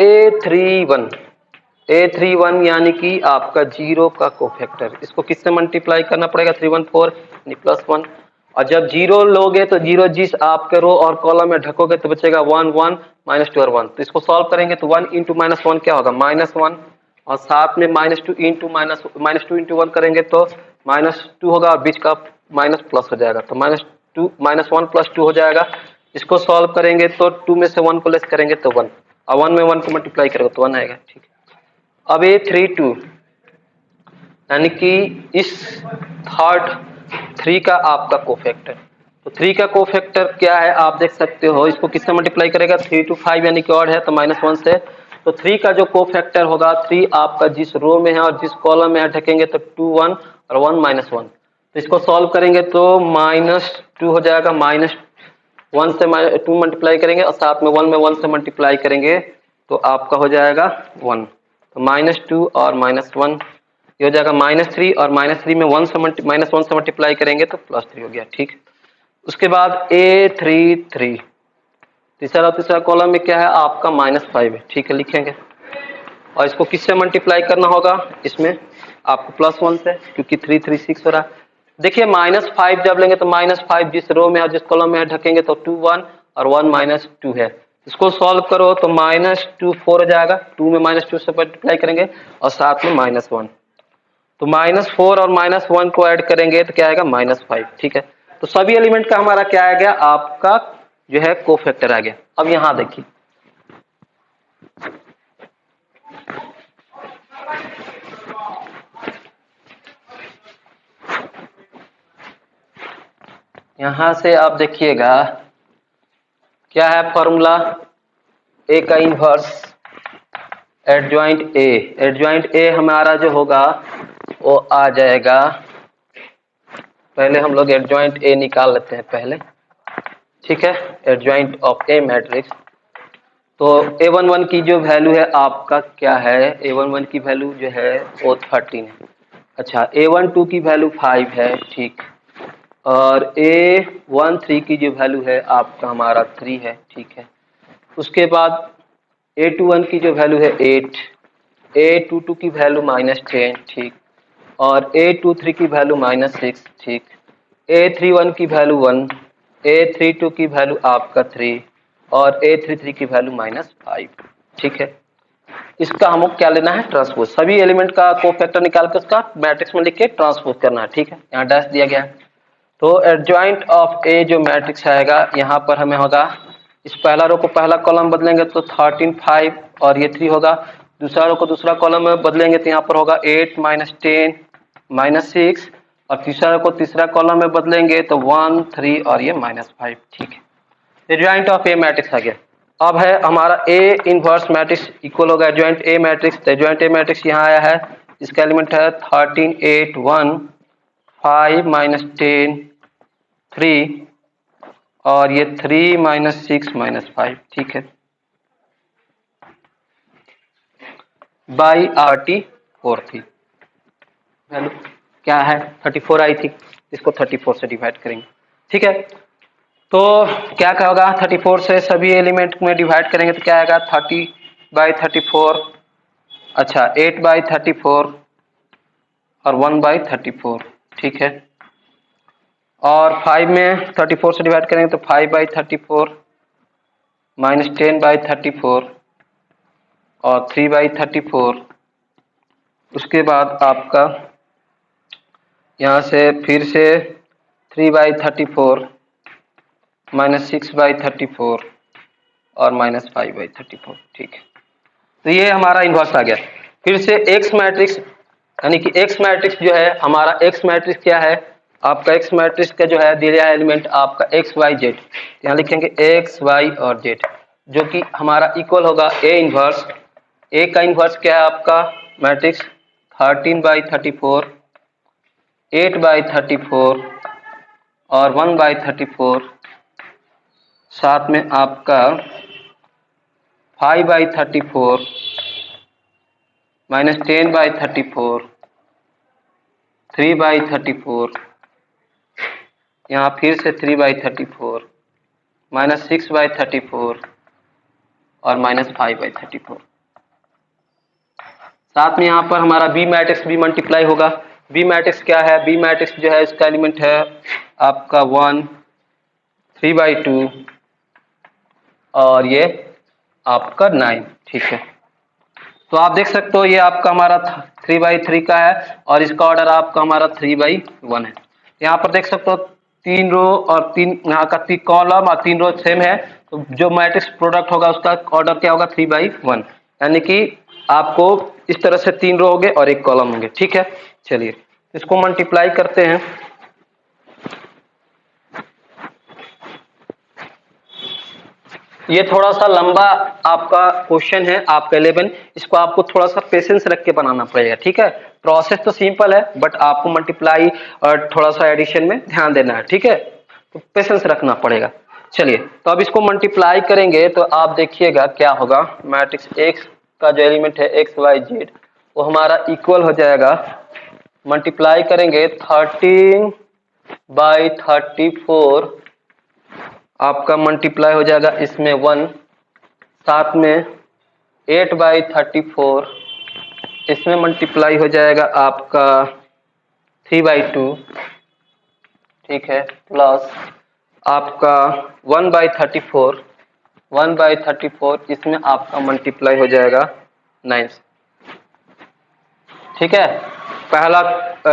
Speaker 1: A31 यानी कि आपका 0 का कोफैक्टर, इसको किससे मल्टीप्लाई करना पड़ेगा, 3 1 4 यानी +1, और जब 0 लोगे तो 0 जिस आपके रो और कॉलम में ढकोगे तो बचेगा 1 1 -2 और 1। तो इसको सॉल्व करेंगे तो 1 इंटू -1 क्या होगा, -1, और साथ में -2 इंटू 1 करेंगे तो -2 होगा, और बीच का माइनस प्लस हो जाएगा, तो -1 + 2 हो जाएगा। इसको सॉल्व करेंगे तो 2 में से 1 को लेस करेंगे तो 1, और 1 में 1 को मल्टीप्लाई करेंगे तो 1 आएगा, ठीक है। अब A32 यानी कि इस थर्ड 3 का आपका कोफैक्टर, तो 3 का कोफैक्टर क्या है आप देख सकते हो, इसको किससे मल्टीप्लाई करेगा, 3 to 5 यानी कि ऑड है तो -1 से। तो 3 का जो कोफैक्टर होगा, 3 आपका जिस रो में है और जिस कॉलम में है ढकेंगे तो 2 1 और 1 -1। तो इसको सॉल्व करेंगे तो -2 हो जाएगा, -1 से 2 मल्टीप्लाई करेंगे और साथ में 1 से मल्टीप्लाई करेंगे तो आपका हो जाएगा 1। तो -2 और -1 ये हो जाएगा -3 और -3 में -1 से मल्टीप्लाई करेंगे तो +3 हो गया। ठीक, उसके बाद A33 तीसरा कॉलम में क्या है आपका -5 है। ठीक है, लिखेंगे और इसको किससे मल्टीप्लाई करना होगा, इसमें आपको +1 से, क्योंकि 3 3 6 हो रहा है। देखिए -5 जब लेंगे तो -5 जिस रो में और जिस कॉलम में ढकेंगे तो 2 1 और 1 -2 है। इसको सॉल्व करो तो -2 4 हो जाएगा, 2 में -2 से मल्टीप्लाई करेंगे और साथ में -1, तो -4 और -1 को ऐड करेंगे तो क्या आएगा -5। ठीक है, तो सभी एलिमेंट का हमारा क्या आ गया, आपका जो है कोफैक्टर आ गया। अब यहां देखिए यहां से आप देखिएगा क्या है फॉर्मूला, ए का inverse adjoint A. Adjoint A हमारा जो होगा वो आ जाएगा, पहले हम लोग एडजॉइंट ए निकाल लेते हैं पहले। ठीक है, एडजॉइंट ऑफ ए मैट्रिक्स, तो A11 की जो वैल्यू है आपका क्या है, A11 की वैल्यू जो है वो 13 है। अच्छा, A12 की वैल्यू 5 है। ठीक, और A13 की जो वैल्यू है आपका हमारा 3 है। ठीक है, उसके बाद A21 की जो वैल्यू है 8, A22 की वैल्यू -10। ठीक, और A23 की वैल्यू -6। ठीक, A31 की वैल्यू 1, A32 की वैल्यू आपका 3 और A33 की वैल्यू -5। ठीक है, इसका हमको क्या लेना है, ट्रांसपोज। सभी एलिमेंट का कोफैक्टर निकाल के उसका मैट्रिक्स में लिख के ट्रांसपोज करना है। ठीक है, यहाँ डैश दिया गया है। तो एडजॉइंट ऑफ ए जो मैट्रिक्स आएगा यहाँ पर हमें होगा, इस पहला रो को पहला कॉलम बदलेंगे तो 13 5 और ये 3 होगा। दूसरा रो को दूसरा कॉलम में बदलेंगे तो यहाँ पर होगा 8 -10 -6 और तीसरा रो को तीसरा कॉलम में बदलेंगे तो 1 3 और ये -5। ठीक है, एडजॉइंट ऑफ ए मैट्रिक्स आ गया। अब है हमारा ए इनवर्स मैट्रिक्स इक्वल होगा एडजॉइंट ए मैट्रिक्स। तो एडजॉइंट ए मैट्रिक्स यहाँ आया है, इसका एलिमेंट है 13 8 1 5 -10 3 और ये 3 -6 -5। ठीक है, बाई RT4 थी, वैल्यू क्या है 34 आई थी, इसको 34 से डिवाइड करेंगे। ठीक है, तो क्या क्या होगा, 34 से सभी एलिमेंट में डिवाइड करेंगे तो क्या आएगा 30/34, अच्छा 8/34 और 1/34। ठीक है, और 5 में 34 से डिवाइड करेंगे तो 5/34 -10/34 और 3/34। उसके बाद आपका यहाँ से फिर से 3/34 -6/34 और -5/34। ठीक है, तो ये हमारा इन्वर्स आ गया। फिर से एक्स मैट्रिक्स, यानी कि एक्स मैट्रिक्स जो है हमारा, एक्स मैट्रिक्स क्या है आपका, एक्स मैट्रिक्स का जो है दिया एलिमेंट आपका एक्स वाई जेड, यहाँ लिखेंगे एक्स वाई और जेड, जो कि हमारा इक्वल होगा ए इन्वर्स। ए का इन्वर्स क्या है आपका मैट्रिक्स 13/34 8/34 और 1/34, साथ में आपका 5/34 -10/34 3/34, यहाँ फिर से 3/34 -6/34 और -5/34। साथ में यहाँ पर हमारा बी मैट्रिक्स भी मल्टीप्लाई होगा। बी मैट्रिक्स क्या है, बी मैट्रिक्स जो है इसका एलिमेंट है आपका 1 3/2 और ये आपका 9। ठीक है, तो आप देख सकते हो ये आपका हमारा 3/3 का है और इसका ऑर्डर आपका हमारा 3/1 है। यहाँ पर देख सकते हो 3 रो और 3 यहाँ का 3 कॉलम और 3 रो सेम है, तो जो मैट्रिक्स प्रोडक्ट होगा उसका ऑर्डर क्या होगा 3/1, यानी कि आपको इस तरह से 3 रो होंगे और 1 कॉलम होंगे। ठीक है, चलिए इसको मल्टीप्लाई करते हैं। ये थोड़ा सा लंबा आपका क्वेश्चन है आपका 11, इसको आपको थोड़ा सा पेशेंस रख के बनाना पड़ेगा, ठीक है। प्रोसेस तो सिंपल है बट आपको मल्टीप्लाई और थोड़ा सा एडिशन में ध्यान देना है, ठीक है, तो पेशेंस रखना पड़ेगा। चलिए, तो अब इसको मल्टीप्लाई करेंगे तो आप देखिएगा क्या होगा। मैट्रिक्स एक्स का जो एलिमेंट है एक्स वाई जेड वो हमारा इक्वल हो जाएगा, मल्टीप्लाई करेंगे 13/34, आपका मल्टीप्लाई हो जाएगा इसमें 1, साथ में 8/34, इसमें मल्टीप्लाई हो जाएगा आपका 3/2, ठीक है, प्लस आपका 1/34, 1/34 इसमें आपका मल्टीप्लाई हो जाएगा 9, ठीक है। पहला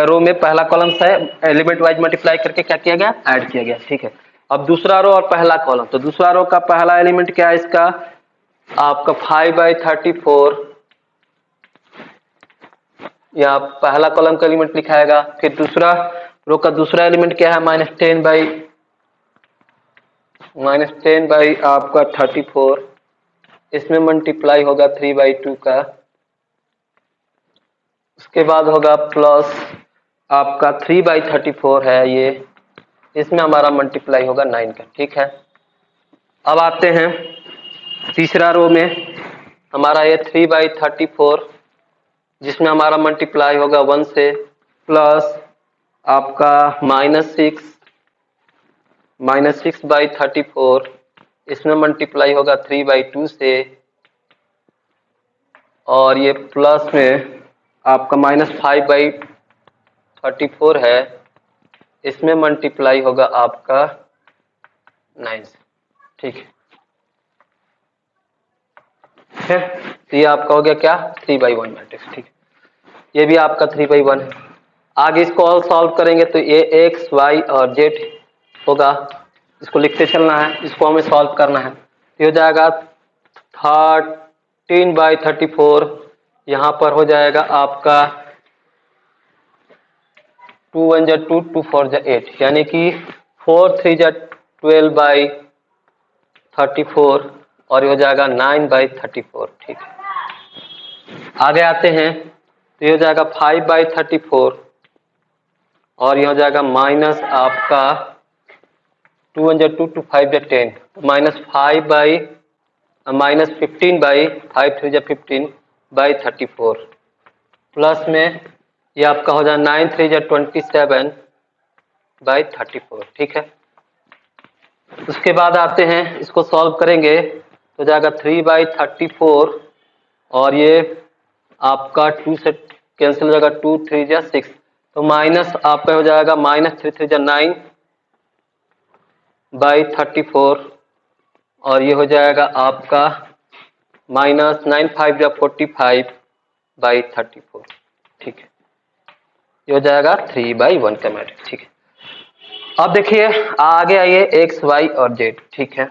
Speaker 1: रो में पहला कॉलम से एलिमेंट वाइज मल्टीप्लाई करके क्या किया गया, ऐड किया गया, ठीक है। अब दूसरा रो और पहला कॉलम, तो दूसरा रो का पहला एलिमेंट क्या है इसका, आपका 5/34, या पहला कॉलम का एलिमेंट लिखाएगा। फिर दूसरा रो का दूसरा एलिमेंट क्या है, -10 बाई आपका 34, इसमें मल्टीप्लाई होगा 3/2 का। उसके बाद होगा प्लस आपका 3/34 है ये, इसमें हमारा मल्टीप्लाई होगा 9 का, ठीक है। अब आते हैं तीसरा रो में, हमारा ये 3/34 जिसमें हमारा मल्टीप्लाई होगा 1 से, प्लस आपका -6/34 इसमें मल्टीप्लाई होगा 3/2 से, और ये प्लस में आपका -5/34 है, इसमें मल्टीप्लाई होगा आपका 9 से, ठीक है। तो ये आपका हो गया क्या, 3/1 मैट्रिक्स, ठीक है। ये भी आपका 3/1 है। आगे इसको और सॉल्व करेंगे तो ये एक्स वाई और जेड होगा, इसको लिखते चलना है, इसको हमें सॉल्व करना है। ये हो जाएगा 13/34, यहाँ पर हो जाएगा आपका 2 1 जा 2, 2 4 जा 8, यानी कि 4 3 जा 12/34, और ये हो जाएगा 9/34, ठीक है। आगे आते हैं तो ये हो जाएगा 5/34, और ये हो जाएगा माइनस आपका 2 1 जा 2, 2 5 जा 10, -15/5 3 जा 15/34, प्लस में ये आपका हो जाएगा 9 3 जा 27/34, ठीक है। उसके बाद आते हैं इसको सॉल्व करेंगे तो जाएगा 3/34, और ये आपका 2 से कैंसिल हो जाएगा, 2 3 जा 6, तो माइनस आपका हो जाएगा -3 3 जा 9/34, और ये हो जाएगा आपका -9 5 जा 45/34, ठीक है। ये हो जाएगा 3/1 का मैट्रिक्स, ठीक है। अब देखिए आगे आइए एक्स वाई और जेड, ठीक है।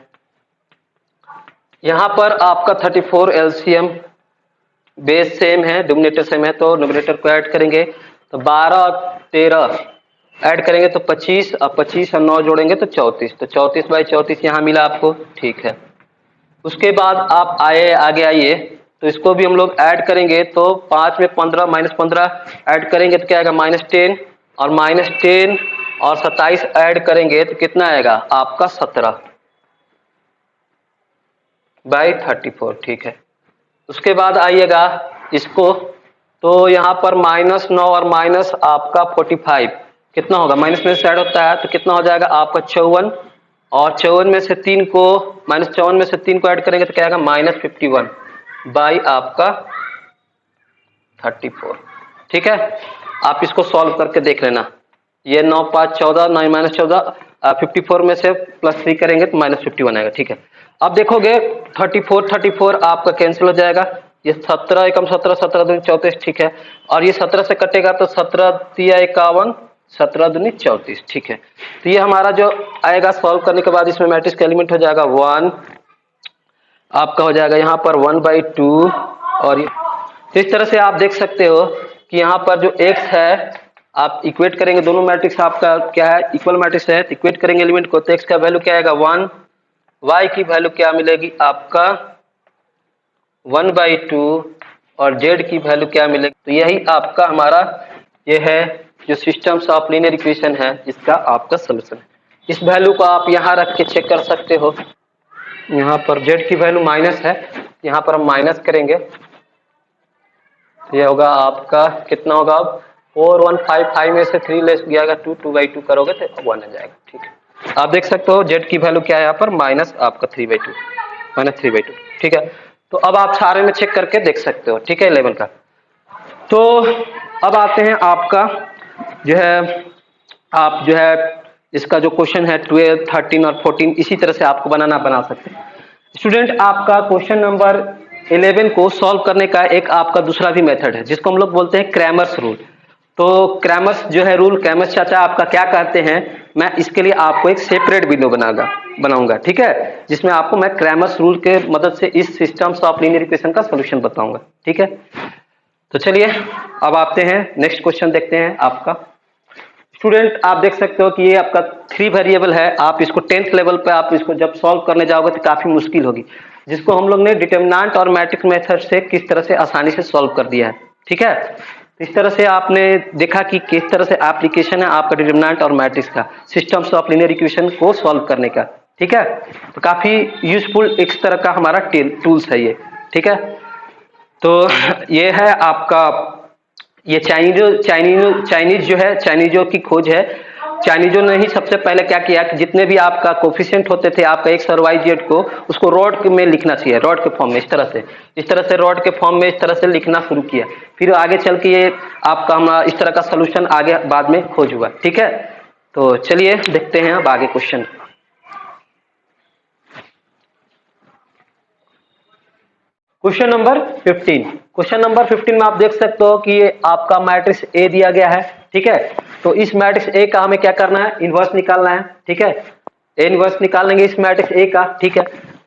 Speaker 1: यहाँ पर आपका 34 एलसीएम, बेस सेम है, डिनोमिनेटर सेम है, तो डिनोमिनेटर को ऐड करेंगे तो 12 और 13 ऐड करेंगे तो 25, और 25 और 9 जोड़ेंगे तो 34, तो 34/34 यहाँ मिला आपको, ठीक है। उसके बाद आप आगे आइए तो इसको भी हम लोग ऐड करेंगे तो 5 में 15 -15 ऐड करेंगे तो क्या आएगा, -10, और -10 और 27 ऐड करेंगे तो कितना आएगा आपका 17/34, ठीक है। उसके बाद आइएगा इसको, तो यहाँ पर -9 और माइनस आपका 45 कितना होगा, माइनस में से ऐड होता है तो कितना हो जाएगा आपका 54, और 54 में से 3 को -54 में से 3 को ऐड करेंगे तो क्या आएगा -51 बाई आपका 34, ठीक है। आप इसको सॉल्व करके देख लेना, ये 9 5 14, 9 -14, 54 में से +3 करेंगे तो -51 आएगा, ठीक है। अब देखोगे 34 आपका कैंसिल हो जाएगा, ये 17 एकम 17, 17 दूनी 34, ठीक है। और ये 17 से कटेगा तो 17 तिया 51, 17 दूनी 34, ठीक है। तो ये हमारा जो आएगा सॉल्व करने के बाद इसमें मैट्रिक्स का एलिमेंट हो जाएगा 1, आपका हो जाएगा यहाँ पर 1/2, और इस तरह से आप देख सकते हो कि यहाँ पर जो x है आप इक्वेट करेंगे, दोनों मैट्रिक्स आपका क्या है, इक्वल मैट्रिक्स है, तो इक्वेट करेंगे एलिमेंट को, तो x का वैल्यू क्या आएगा 1, y की वैल्यू क्या मिलेगी आपका 1/2 और z की वैल्यू क्या मिलेगी। तो यही आपका हमारा ये है जो सिस्टम्स ऑफ लीनियर इक्वेशन है, इसका आपका सोल्यूशन है। इस वैल्यू को आप यहाँ रख के चेक कर सकते हो। यहाँ पर z की वैल्यू माइनस है, यहाँ पर हम माइनस करेंगे, ये होगा आपका कितना होगा अब 4155 में से 3 लेस दिया जाएगा 2, 2/2 करोगे तो 1 आ जाएगा। ठीक है, आप देख सकते हो z की वैल्यू क्या है यहाँ पर माइनस आपका 3/2, -3/2। ठीक है, तो अब आप सारे में चेक करके देख सकते हो। ठीक है, 11 का। तो अब आते हैं आपका जो है, आप जो है इसका जो क्वेश्चन है 12, 13 और 14 इसी तरह से आपको बना सकते हैं। स्टूडेंट आपका क्वेश्चन नंबर 11 को सॉल्व करने का एक आपका दूसरा भी मेथड है जिसको हम लोग बोलते हैं क्रैमर्स रूल। तो क्रैमर्स जो है रूल, क्रैमर्स चाचा आपका क्या कहते हैं, मैं इसके लिए आपको एक सेपरेट वीडियो बनाऊंगा। ठीक है, जिसमें आपको मैं क्रैमर्स रूल के मदद से इस सिस्टम्स ऑफ लीनियर इक्वेशन का सोल्यूशन बताऊंगा। ठीक है, तो चलिए अब आते हैं नेक्स्ट क्वेश्चन देखते हैं आपका। स्टूडेंट आप देख सकते हो कि ये आपका 3 वेरिएबल है। आप इसको 10th लेवल पे आप इसको जब सॉल्व करने जाओगे तो काफी मुश्किल होगी, जिसको हम लोग ने डिटरमिनेंट और मैट्रिक्स मेथड से किस तरह से आसानी से सॉल्व कर दिया है। ठीक है, इस तरह से आपने देखा कि किस तरह से एप्लीकेशन है आपका डिटरमिनेंट और मैट्रिक्स का सिस्टम्स ऑफ लीनियर इक्वेशन को सॉल्व करने का। ठीक है, तो काफी यूजफुल एक तरह का हमारा टूल्स है ये। ठीक है, तो ये है आपका, ये चाइनीजों की खोज है। चाइनीजों ने ही सबसे पहले क्या किया कि जितने भी आपका कोफिशिएंट होते थे आपका एक्स और वाई जेड को, उसको रॉड में लिखना चाहिए, रॉड के फॉर्म में इस तरह से रॉड के फॉर्म में इस तरह से लिखना शुरू किया। फिर आगे चल के ये आपका हमारा इस तरह का सोल्यूशन आगे बाद में खोज हुआ। ठीक है, तो चलिए देखते हैं अब आगे question. Question number 15। Question number 15 में आप देख सकते हो कि ये आपका मैट्रिक्स ए दिया गया है। ठीक है, तो इस मैट्रिक्स ए का हमें क्या करना है, इनवर्स निकालना है। ठीक है, ए इनवर्स निकाल लेंगे इस मैट्रिक्स ए का। ठीक है,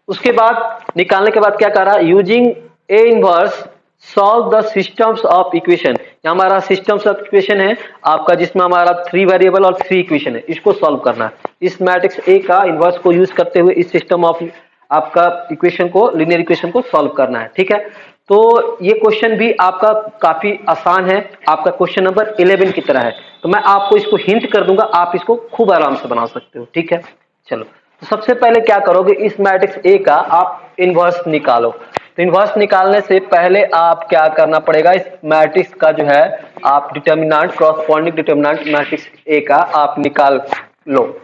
Speaker 1: उसके बाद निकालने के बाद क्या कर रहा है, using A inverse solve the systems of equation. हमारा सिस्टम्स ऑफ इक्वेशन है आपका, जिसमें हमारा 3 वेरिएबल और 3 इक्वेशन है, इसको सॉल्व करना है। इस मैट्रिक्स ए का इनवर्स को यूज करते हुए इस सिस्टम ऑफ आपका इक्वेशन को, लीनियर इक्वेशन को सॉल्व करना है। ठीक है, तो ये क्वेश्चन भी आपका काफी आसान है, आपका क्वेश्चन नंबर 11 की तरह है। तो मैं आपको इसको हिंट कर दूंगा, आप इसको खूब आराम से बना सकते हो। ठीक है, चलो तो सबसे पहले क्या करोगे, इस मैट्रिक्स ए का आप इनवर्स निकालो। तो इनवर्स निकालने से पहले आप क्या करना पड़ेगा, इस मैट्रिक्स का जो है आप determinant, corresponding determinant matrix A का आप निकाल लो।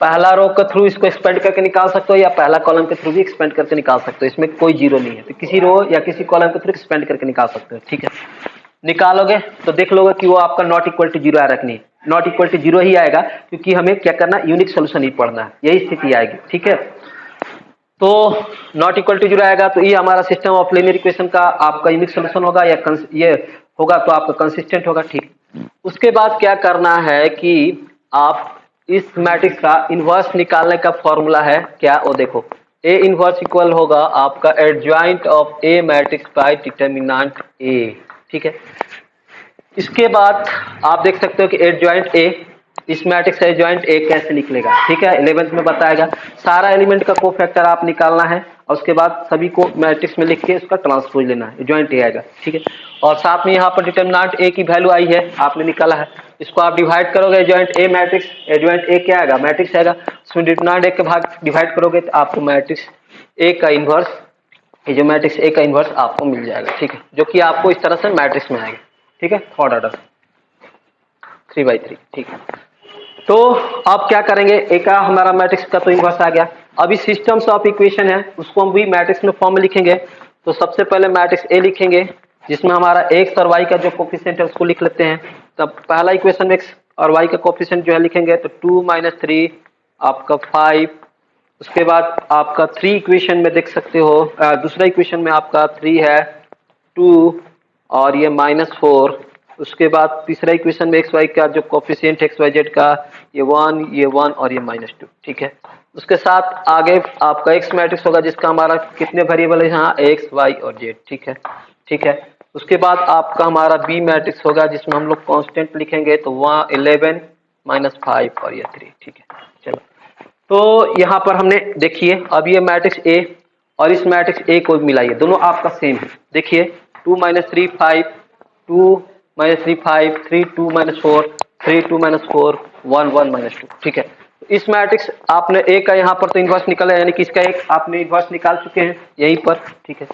Speaker 1: पहला रो के थ्रू इसको एक्सपेंड करके निकाल सकते हो या पहला कॉलम के थ्रू भी एक्सपेंड करके निकाल सकते हो, इसमें कोई जीरो नहीं है। तो किसी रो या किसी कॉलम के थ्रू एक्सपेंड करके निकाल सकते हो। ठीक है, निकालोगे तो देख लोगे कि वो आपका नॉट इक्वल टू जीरो आ रखनी है, नॉट इक्वल टू जीरो ही आएगा, क्योंकि हमें क्या करना है, यूनिक सोल्यूशन ही पढ़ना है, यही स्थिति आएगी। ठीक है, तो नॉट इक्वल टू जीरो आएगा तो ये हमारा सिस्टम ऑफ लीनियर इक्वेशन का आपका यूनिक सोल्यूशन होगा, या ये होगा तो आपका कंसिस्टेंट होगा। ठीक, उसके बाद क्या करना है कि आप इस मैट्रिक्स का इनवर्स निकालने का फॉर्मूला है क्या, वो देखो, ए इनवर्स इक्वल होगा आपका adjoint of A matrix by determinant A. ठीक है, इसके बाद आप देख सकते हो कि एडजॉइंट ए, इस मैट्रिक्स एडजॉइंट ए कैसे निकलेगा। ठीक है, 11th में बताएगा, सारा एलिमेंट का कोफैक्टर आप निकालना है और उसके बाद सभी को मैट्रिक्स में लिख के उसका ट्रांसपोज लेना है, एडजॉइंट ए आएगा। ठीक है, और साथ में यहाँ पर डिटर्मिनेंट ए की वैल्यू आई है, आपने निकाला है, इसको आप डिवाइड करोगे, adjoint A matrix, adjoint A क्या आएगा, मैट्रिक्स आएगा, उसमें डिटर्मिनेंट ए के भाग डिवाइड करोगे तो आपको मैट्रिक्स ए का इनवर्स, ये जो मैट्रिक्स ए का इनवर्स आपको मिल जाएगा। ठीक है, जो कि आपको इस तरह से मैट्रिक्स में आएगा। ठीक है, थर्ड ऑर्डर 3/3। ठीक है, तो अब क्या करेंगे, ए का हमारा मैट्रिक्स का तो इनवर्स आ गया। अभी सिस्टम्स ऑफ इक्वेशन है उसको हम भी मैट्रिक्स में फॉर्म में लिखेंगे। तो सबसे पहले मैट्रिक्स ए लिखेंगे, जिसमें हमारा एक्स और वाई का जो कोफिशिएंट है उसको लिख लेते हैं। तब पहला इक्वेशन में एक्स और वाई का कोफिशिएंट जो है लिखेंगे तो 2 - 3 आपका 5। उसके बाद आपका 3 इक्वेशन में देख सकते हो, दूसरा इक्वेशन में आपका 3 है, 2 और ये -4। उसके बाद तीसरा इक्वेशन में एक्स वाई का जो कोफिशिएंट एक्स वाई जेड का, ये 1 और ये -2। ठीक है, उसके साथ आगे आपका एक्स मैट्रिक्स होगा, जिसका हमारा कितने वेरिएबल है यहाँ, एक्स वाई और जेड। ठीक है, ठीक है, उसके बाद आपका हमारा बी मैट्रिक्स होगा, जिसमें हम लोग कांस्टेंट लिखेंगे तो वहाँ 11 - 5 और ये 3। ठीक है, चलो तो यहाँ पर हमने देखिए अब ये मैट्रिक्स ए और इस मैट्रिक्स ए को मिलाइए, दोनों आपका सेम है। देखिए 2 - 3 5, 2 - 3 5, 3 2 - 4, 3 2 - 4, 1 1 - 2, ठीक है। तो इस मैट्रिक्स आपने ए का यहाँ पर तो इन्वर्स निकला है, यानी कि इसका एक आपने इन्वर्स निकाल चुके हैं यहीं पर, ठीक है।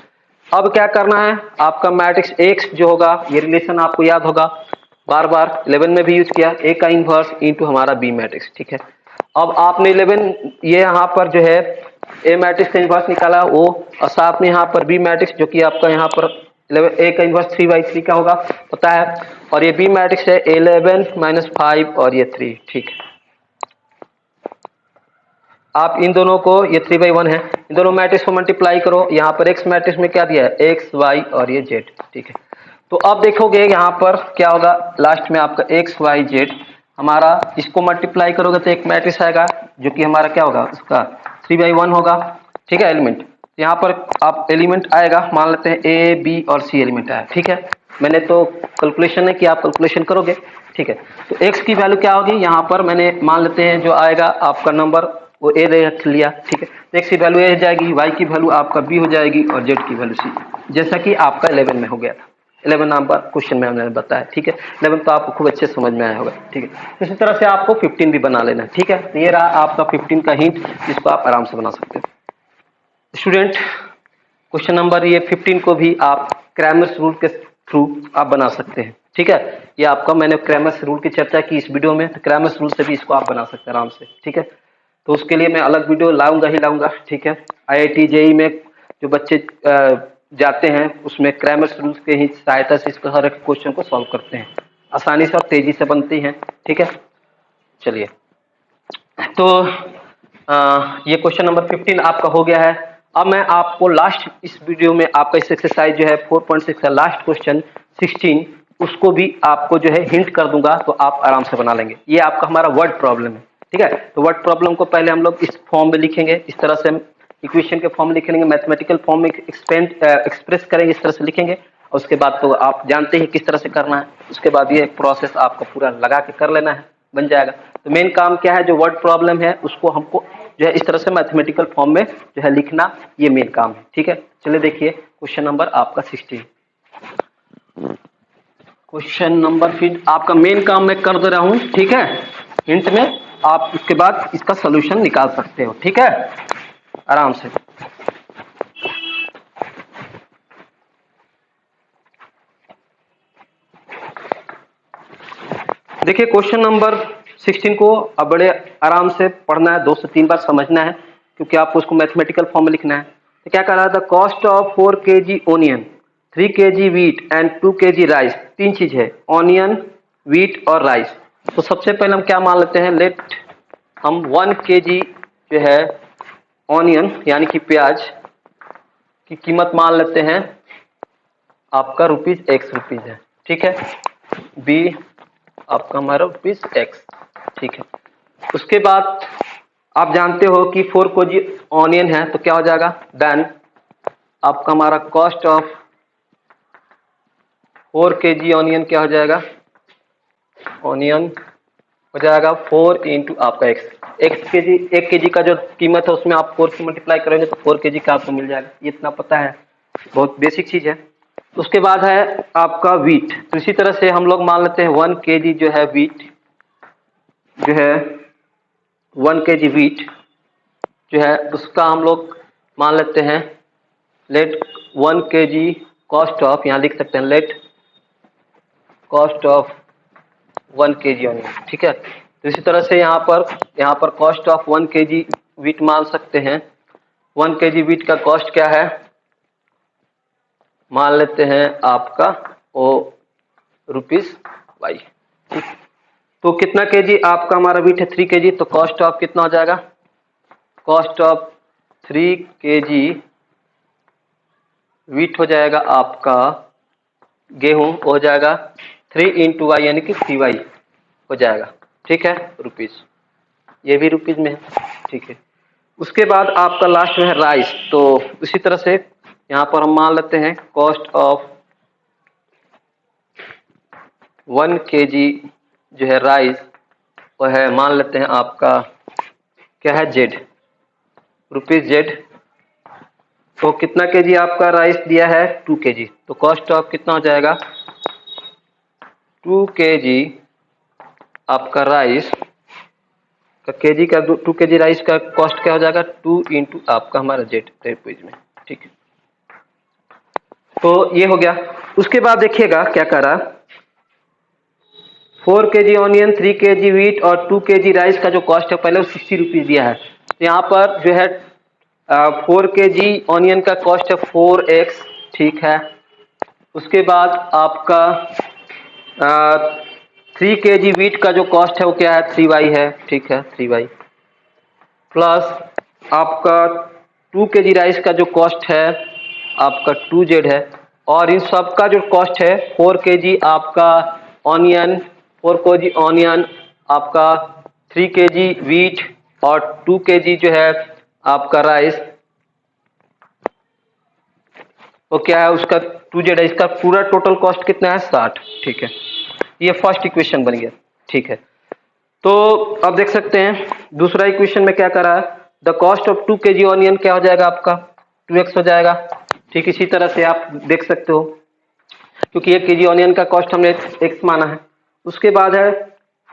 Speaker 1: अब क्या करना है, आपका मैट्रिक्स एक्स जो होगा, ये रिलेशन आपको याद होगा, बार बार 11 में भी यूज किया, ए का इन्वर्स इंटू हमारा बी मैट्रिक्स, ठीक है। अब आपने 11 ये यहाँ पर जो है ए मैट्रिक्स का इन्वर्स निकाला वो, और साथ में यहाँ पर बी मैट्रिक्स जो कि आपका यहाँ पर 11 ए का इन्वर्स 3/3 का होगा पता है, और ये बी मैट्रिक्स है 11 - 5 और ये 3, ठीक है। आप इन दोनों को, ये 3/1 है, इन दोनों मैट्रिक्स को मल्टीप्लाई करो, यहाँ पर एक्स मैट्रिक्स में क्या दिया है, एक्स वाई और ये जेड, ठीक है। तो अब देखोगे यहाँ पर क्या होगा, लास्ट में आपका एक्स वाई जेड हमारा, इसको मल्टीप्लाई करोगे तो एक मैट्रिक्स आएगा जो कि हमारा क्या होगा, उसका 3/1 होगा, ठीक है। एलिमेंट यहाँ पर आप एलिमेंट आएगा, मान लेते हैं ए बी और सी एलिमेंट आया, ठीक है। मैंने तो कैलकुलेशन है कि आप कैलकुलेशन करोगे, ठीक है। तो एक्स की वैल्यू क्या होगी, यहाँ पर मैंने मान लेते हैं जो आएगा आपका नंबर वो ए रख लिया, ठीक है। एक्स की वैल्यू ए हो जाएगी, वाई की वैल्यू आपका बी हो जाएगी और जेड की वैल्यू सी, जैसा कि आपका 11 में हो गया था। 11 नंबर क्वेश्चन में हमने बताया, ठीक है। 11 तो आपको खूब अच्छे समझ में आया होगा, ठीक है। इसी तरह से आपको 15 भी बना लेना, ठीक है। तो ये रहा आपका 15 का हिंट, जिसको आप आराम से बना सकते हो। स्टूडेंट क्वेश्चन नंबर ये 15 को भी आप क्रैमर्स रूल के थ्रू आप बना सकते हैं, ठीक है। ये आपका मैंने क्रैमर्स रूल की चर्चा की इस वीडियो में, तो क्रैमर्स रूल से भी इसको आप बना सकते हैं आराम से, ठीक है। तो उसके लिए मैं अलग वीडियो लाऊंगा ही लाऊंगा, ठीक है। आईआईटी जेई में जो बच्चे जाते हैं उसमें क्रैमर्स रूल्स के ही सहायता से इसको हर एक क्वेश्चन को सॉल्व करते हैं, आसानी से और तेजी से बनती हैं, ठीक है। चलिए, तो ये क्वेश्चन नंबर 15 आपका हो गया है। अब मैं आपको लास्ट इस वीडियो में आपका इस एक्सरसाइज जो है 4.6 का लास्ट क्वेश्चन 16 उसको भी आपको जो है हिंट कर दूंगा, तो आप आराम से बना लेंगे। ये आपका हमारा वर्ड प्रॉब्लम है, ठीक है। तो वर्ड प्रॉब्लम को पहले हम लोग इस फॉर्म में लिखेंगे, इस तरह से हम इक्वेशन के फॉर्म में लिखेंगे, मैथमेटिकल फॉर्म में एक्सप्रेस करेंगे, इस तरह से लिखेंगे। और उसके बाद तो आप जानते हैं किस तरह से करना है, उसके बाद ये प्रोसेस आपको पूरा लगा के कर लेना है, बन जाएगा। तो मेन काम क्या है, जो वर्ड प्रॉब्लम है उसको हमको जो है इस तरह से मैथमेटिकल फॉर्म में जो है लिखना, ये मेन काम है, ठीक है। चलिए देखिए क्वेश्चन नंबर आपका 16। क्वेश्चन नंबर फिर आपका मेन काम मैं कर दे रहा हूं, ठीक है। हिंट में आप उसके बाद इसका सोल्यूशन निकाल सकते हो, ठीक है, आराम से। देखिए क्वेश्चन नंबर 16 को अब बड़े आराम से पढ़ना है, 2 से 3 बार समझना है, क्योंकि आपको उसको मैथमेटिकल फॉर्म में लिखना है। तो क्या कह रहा था, cost of 4 kg onion, 3 kg wheat and 2 kg rice, तीन चीज है, ऑनियन, वीट और राइस। तो सबसे पहले हम क्या मान लेते हैं, लेट हम 1 kg जो है ऑनियन यानी कि प्याज की कीमत मान लेते हैं आपका ₹X है, ठीक है। बी आपका हमारा ₹X, ठीक है। उसके बाद आप जानते हो कि 4 kg ऑनियन है, तो क्या हो जाएगा, देन आपका हमारा कॉस्ट ऑफ 4 kg ऑनियन क्या हो जाएगा, ऑनियन हो जाएगा 4 इंटू आपका एक्स। एक के जी का जो कीमत है उसमें आप 4 से मल्टीप्लाई करेंगे तो 4 kg का आपको मिल जाएगा, ये इतना पता है, बहुत बेसिक चीज है। उसके बाद है आपका वीट, तो इसी तरह से हम लोग मान लेते हैं 1 kg जो है वीट, जो है 1 kg वीट जो है उसका हम लोग मान लेते हैं, लेट 1 kg कॉस्ट ऑफ, यहाँ लिख सकते हैं let cost of 1 kg onion, ठीक है। तो इसी तरह से यहाँ पर कॉस्ट ऑफ 1 kg वीट मान सकते हैं। 1 kg वीट का कॉस्ट क्या है, मान लेते हैं आपका ओ ₹Y, ठीक। तो कितना केजी आपका हमारा वीट है, 3 kg, तो कॉस्ट ऑफ कितना हो जाएगा, कॉस्ट ऑफ 3 kg वीट हो जाएगा आपका, गेहूं हो जाएगा 3 इंटू वाई यानी कि 3Y हो जाएगा, ठीक है, रुपीज, ये भी रुपीज में है, ठीक है। उसके बाद आपका लास्ट में है राइस, तो उसी तरह से यहाँ पर हम मान लेते हैं कॉस्ट ऑफ 1 kg जो है राइस, वो है मान लेते हैं आपका क्या है जेड, रुपीज जेड। तो कितना केजी आपका राइस दिया है 2 केजी, तो कॉस्ट ऑफ कितना हो जाएगा 2 केजी आपका राइस का केजी का 2 केजी राइस का कॉस्ट क्या हो जाएगा 2 इंटू आपका हमारा जेड रुपीज में। ठीक है, तो ये हो गया। उसके बाद देखिएगा क्या करा, 4 केजी ऑनियन, 3 केजी व्हीट और 2 केजी राइस का जो कॉस्ट है पहले वो 60 रुपीज दिया है। तो यहाँ पर जो है 4 केजी ऑनियन का कॉस्ट है 4x, ठीक है। उसके बाद आपका 3 केजी व्हीट का जो कॉस्ट है वो क्या है 3y है, ठीक है 3y, प्लस आपका 2 केजी राइस का जो कॉस्ट है आपका 2z है, और इन सब का जो कॉस्ट है 4 केजी आपका ऑनियन, 4 केजी ऑनियन आपका 3 केजी व्हीट और 2 केजी जो है आपका राइस, वो क्या है उसका 2z है। इसका पूरा टोटल कॉस्ट कितना है 60, ठीक है। ये फर्स्ट इक्वेशन बन गया, ठीक है। तो अब देख सकते हैं दूसरा इक्वेशन में क्या करा है, the cost of 2 KG onion क्या हो जाएगा आपका 2x हो जाएगा। ठीक, इसी तरह से आप देख सकते हो क्योंकि 1 केजी ऑनियन का कॉस्ट हमने x माना है। उसके बाद है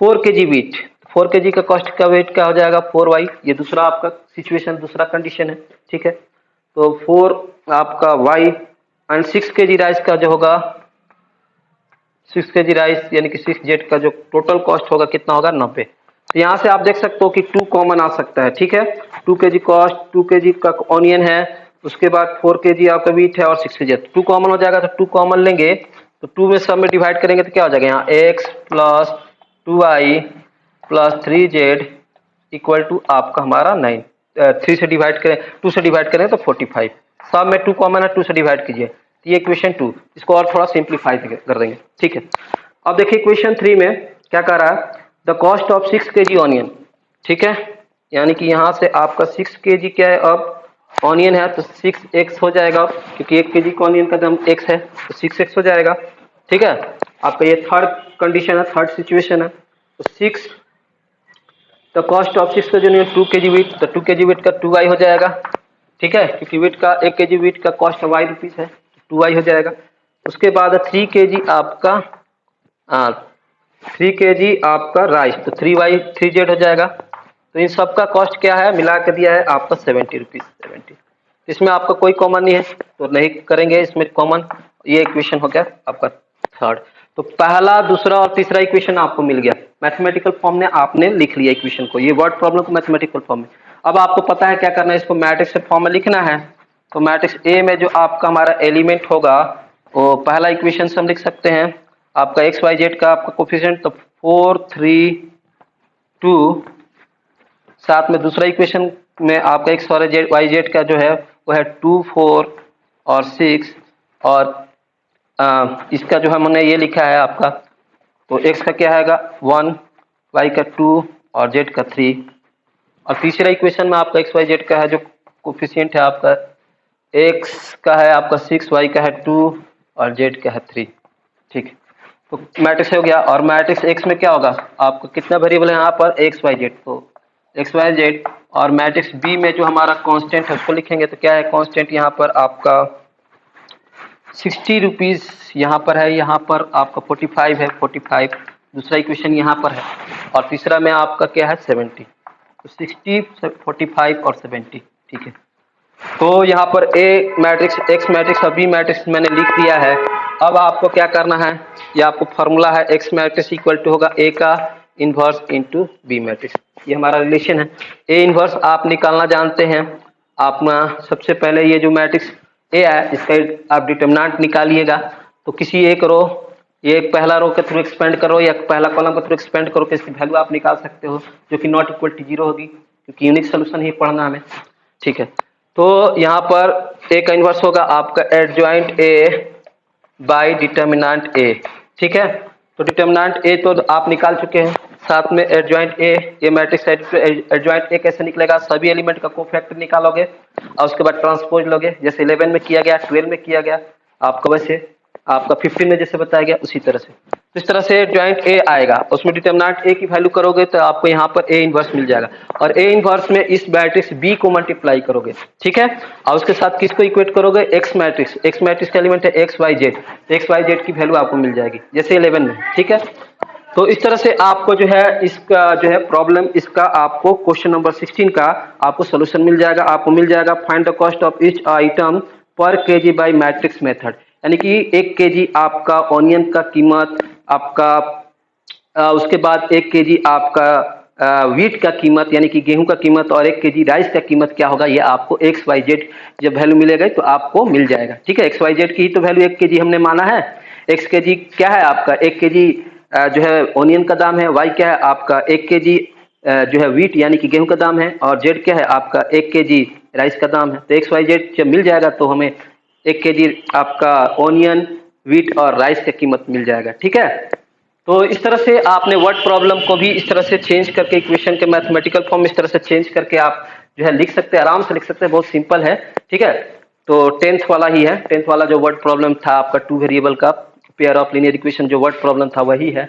Speaker 1: 4 केजी व्हीट, 4 केजी का कॉस्ट का वेट क्या हो जाएगा 4y, ये दूसरा आपका सिचुएशन, दूसरा कंडीशन है, ठीक है। तो 4 आपका y एंड 6 केजी राइस का जो होगा 6 केजी राइस यानी कि 6z का जो टोटल कॉस्ट होगा कितना होगा 90। तो यहाँ से आप देख सकते हो कि 2 कॉमन आ सकता है, ठीक है। 2 केजी कॉस्ट, 2 केजी का ऑनियन है, उसके बाद 4 केजी आपका व्हीट है और 6 केजी, 2 कॉमन हो जाएगा। तो 2 कॉमन लेंगे तो 2 में सब में डिवाइड करेंगे तो क्या हो जाएगा यहाँ x plus 2y plus 3z equal to आपका हमारा 9। 3 से डिवाइड करें, 2 से डिवाइड करें तो 45, सब में 2 कॉमन है, 2 से डिवाइड कीजिए, तो ये इक्वेशन 2, इसको और थोड़ा सिंप्लीफाई कर देंगे, ठीक है। अब देखिए इक्वेशन 3 में क्या कर रहा है, the cost of 6 KG onion, ठीक है, यानी कि यहाँ से आपका 6 केजी क्या है अब ऑनियन है तो 6x हो जाएगा, क्योंकि 1 केजी का ऑनियन का दाम x है तो 6x हो जाएगा, ठीक है। आपका ये थर्ड कंडीशन है, थर्ड सिचुएशन है। तो 6 the cost of 6 KG onion 2 KG wheat, तो 2 केजी व्हीट का 2y हो जाएगा, ठीक है, क्योंकि व्हीट का 1 केजी व्हीट का कॉस्ट y रुपीस है, 2y हो जाएगा। उसके बाद 3 केजी आपका 3 केजी आपका राइस, तो 3y 3z हो जाएगा। तो इन सब का कॉस्ट क्या है मिला के दिया है आपका 70 रुपीज, 70। इसमें आपका कोई कॉमन नहीं है तो नहीं करेंगे इसमें कॉमन, ये इक्वेशन हो गया आपका थर्ड। तो पहला, दूसरा और तीसरा इक्वेशन आपको मिल गया, मैथमेटिकल फॉर्म में आपने लिख लिया इक्वेशन को, ये वर्ड प्रॉब्लम को मैथमेटिकल फॉर्म में। अब आपको पता है क्या करना है, इसको मैट्रिक्स फॉर्म में लिखना है। तो मैट्रिक्स ए में जो आपका हमारा एलिमेंट होगा वो पहला इक्वेशन से हम लिख सकते हैं आपका एक्स वाई जेड का आपका कोफिशिएंट, तो 4 3 2, साथ में दूसरा इक्वेशन में आपका एक्स और वाई जेड का जो है वो है 2 4 और 6, और इसका जो हमने ये लिखा है आपका, तो एक्स का क्या आएगा 1, वाई का 2 और जेड का 3, और तीसरा इक्वेशन में आपका एक्स वाई जेड का है जो कोफिशिएंट है आपका, एक्स का है आपका 6, वाई का है 2 और जेड का है 3, ठीक है। तो मैट्रिक्स हो गया, और मैट्रिक्स एक्स में क्या होगा आपको कितना वेरिएबल है यहाँ पर एक्स वाई जेड, तो एक्स वाई जेड, और मैट्रिक्स बी में जो हमारा कांस्टेंट है उसको लिखेंगे तो क्या है कांस्टेंट यहाँ पर आपका 60 रुपीज यहाँ पर है, यहाँ पर आपका 45 है, 45 दूसरा इक्वेशन यहाँ पर है, और तीसरा में आपका क्या है 70, तो 60 45 और 70, ठीक है। तो यहाँ पर ए मैट्रिक्स, एक्स मैट्रिक्स और बी मैट्रिक्स मैंने लिख दिया है। अब आपको क्या करना है, ये आपको फॉर्मूला है, एक्स मैट्रिक्स इक्वल टू होगा ए का इनवर्स इनटू बी मैट्रिक्स, ये हमारा रिलेशन है। ए इनवर्स आप निकालना जानते हैं, आप सबसे पहले ये जो मैट्रिक्स ए है इसका आप डिटर्मिनेंट निकालिएगा, तो किसी एक रो, ये पहला रो के थ्रू एक्सपेंड करो या पहला कॉलम के थ्रू एक्सपेंड करो कि इसकी वैल्यू आप निकाल सकते हो जो कि नॉट इक्वल टू 0 होगी, क्योंकि यूनिक सोल्यूशन ही पढ़ना हमें, ठीक है। तो यहाँ पर ए का इनवर्स होगा आपका adjoint A bye determinant A, ठीक है। तो डिटर्मिनेंट ए तो आप निकाल चुके हैं, साथ में एडजॉइंट ए, ये मैट्रिक्स एडजॉइंट ए कैसे निकलेगा, सभी एलिमेंट का कोफैक्टर निकालोगे और उसके बाद ट्रांसपोज लोगे, जैसे 11 में किया गया, 12 में किया गया आपको, वैसे आपका 15 में जैसे बताया गया उसी तरह से। तो इस तरह से जॉइंट ए आएगा, उसमें डिटरमिनेंट ए की वैल्यू करोगे तो आपको यहाँ पर ए इनवर्स मिल जाएगा, और ए इनवर्स में इस मैट्रिक्स बी को मल्टीप्लाई करोगे, ठीक है। और उसके साथ किसको इक्वेट करोगे, एक्स मैट्रिक्स, एक्स मैट्रिक्स का एलिमेंट है X Y Z, X Y Z की वैल्यू आपको मिल जाएगी जैसे 11 में, ठीक है। तो इस तरह से आपको जो है इसका जो है प्रॉब्लम, इसका आपको क्वेश्चन नंबर 16 का आपको सोल्यूशन मिल जाएगा। आपको मिल जाएगा find the cost of each item पर केजी बाय मैट्रिक्स मेथड, यानी कि 1 केजी आपका ऑनियन का कीमत, आपका उसके बाद 1 केजी आपका व्हीट का कीमत यानी कि गेहूं का कीमत, और 1 केजी राइस का कीमत क्या होगा, ये आपको एक्स वाई जेड जब वैल्यू मिलेगा तो आपको मिल जाएगा, ठीक है। एक्स वाई जेड की ही तो वैल्यू 1 केजी हमने माना है। एक्स केजी क्या है आपका, 1 केजी जो है ऑनियन का दाम है, वाई क्या है आपका 1 केजी जो है व्हीट यानी कि गेहूं का दाम है, और जेड क्या है आपका 1 केजी राइस का दाम है। तो एक्स वाई जेड जब मिल जाएगा तो हमें 1 केजी आपका ऑनियन, व्हीट और राइस का कीमत मिल जाएगा, ठीक है। तो इस तरह से आपने वर्ड प्रॉब्लम को भी इस तरह से चेंज करके इक्वेशन के मैथमेटिकल फॉर्म इस तरह से चेंज करके आप जो है लिख सकते हैं, आराम से लिख सकते हैं, बहुत सिंपल है, ठीक है। तो 10th वाला ही है, 10th वाला जो वर्ड प्रॉब्लम था आपका 2 वेरिएबल का पेयर ऑफ लीनियर इक्वेशन जो वर्ड प्रॉब्लम था वही है,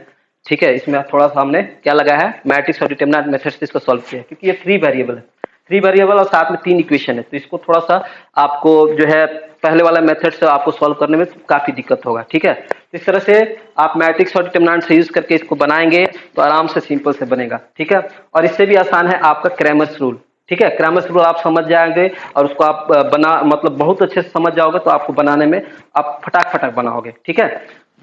Speaker 1: ठीक है। इसमें थोड़ा सा हमने क्या लगा है, मैट्रिक्स और डिटरमिनेंट मेथड से इसको सॉल्व किया है, क्योंकि ये 3 वेरिएबल है, 3 वेरिएबल और साथ में 3 इक्वेशन है, तो इसको थोड़ा सा आपको जो है पहले वाला मेथड से आपको सॉल्व करने में काफी दिक्कत होगा, ठीक है। इस तरह से आप मैट्रिक्स और डिटरमिनेंट से यूज करके इसको बनाएंगे तो आराम से सिंपल से बनेगा, ठीक है। और इससे भी आसान है आपका क्रैमर्स रूल, ठीक है। क्रैमर्स रूल आप समझ जाएंगे और उसको आप बना मतलब बहुत अच्छे से समझ जाओगे तो आपको बनाने में आप फटाक फटाक बनाओगे, ठीक है।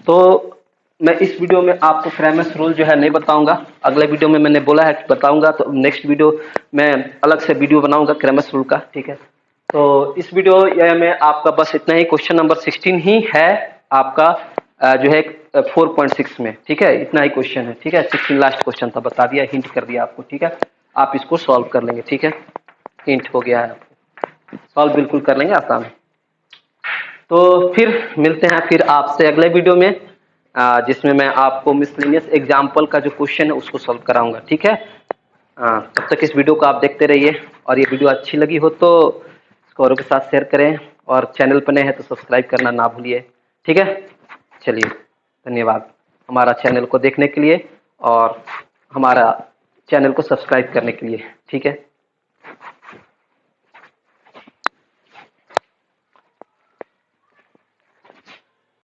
Speaker 1: तो मैं इस वीडियो में आपको क्रैमर्स रूल जो है नहीं बताऊंगा, अगले वीडियो में मैंने बोला है कि बताऊंगा, तो नेक्स्ट वीडियो में अलग से वीडियो बनाऊंगा क्रैमर्स रूल का, ठीक है। तो इस वीडियो में आपका बस इतना ही, क्वेश्चन नंबर 16 ही है आपका जो है 4.6 में, ठीक है। इतना ही क्वेश्चन है, ठीक है। 16 लास्ट क्वेश्चन था, बता दिया, हिंट कर दिया आपको, ठीक है। आप इसको सॉल्व कर लेंगे, ठीक है, हिंट हो गया है, आपको सॉल्व बिल्कुल कर लेंगे, आसान है। तो फिर मिलते हैं फिर आपसे अगले वीडियो में, जिसमें मैं आपको मिसलेनियस एग्जाम्पल का जो क्वेश्चन है उसको सॉल्व कराऊंगा, ठीक है। तब तक इस वीडियो को आप देखते रहिए, और ये वीडियो अच्छी लगी हो तो इसको औरों के साथ शेयर करें, और चैनल पर नए हैं तो सब्सक्राइब करना ना भूलिए, ठीक है। चलिए, धन्यवाद हमारा चैनल को देखने के लिए और हमारा चैनल को सब्सक्राइब करने के लिए, ठीक है।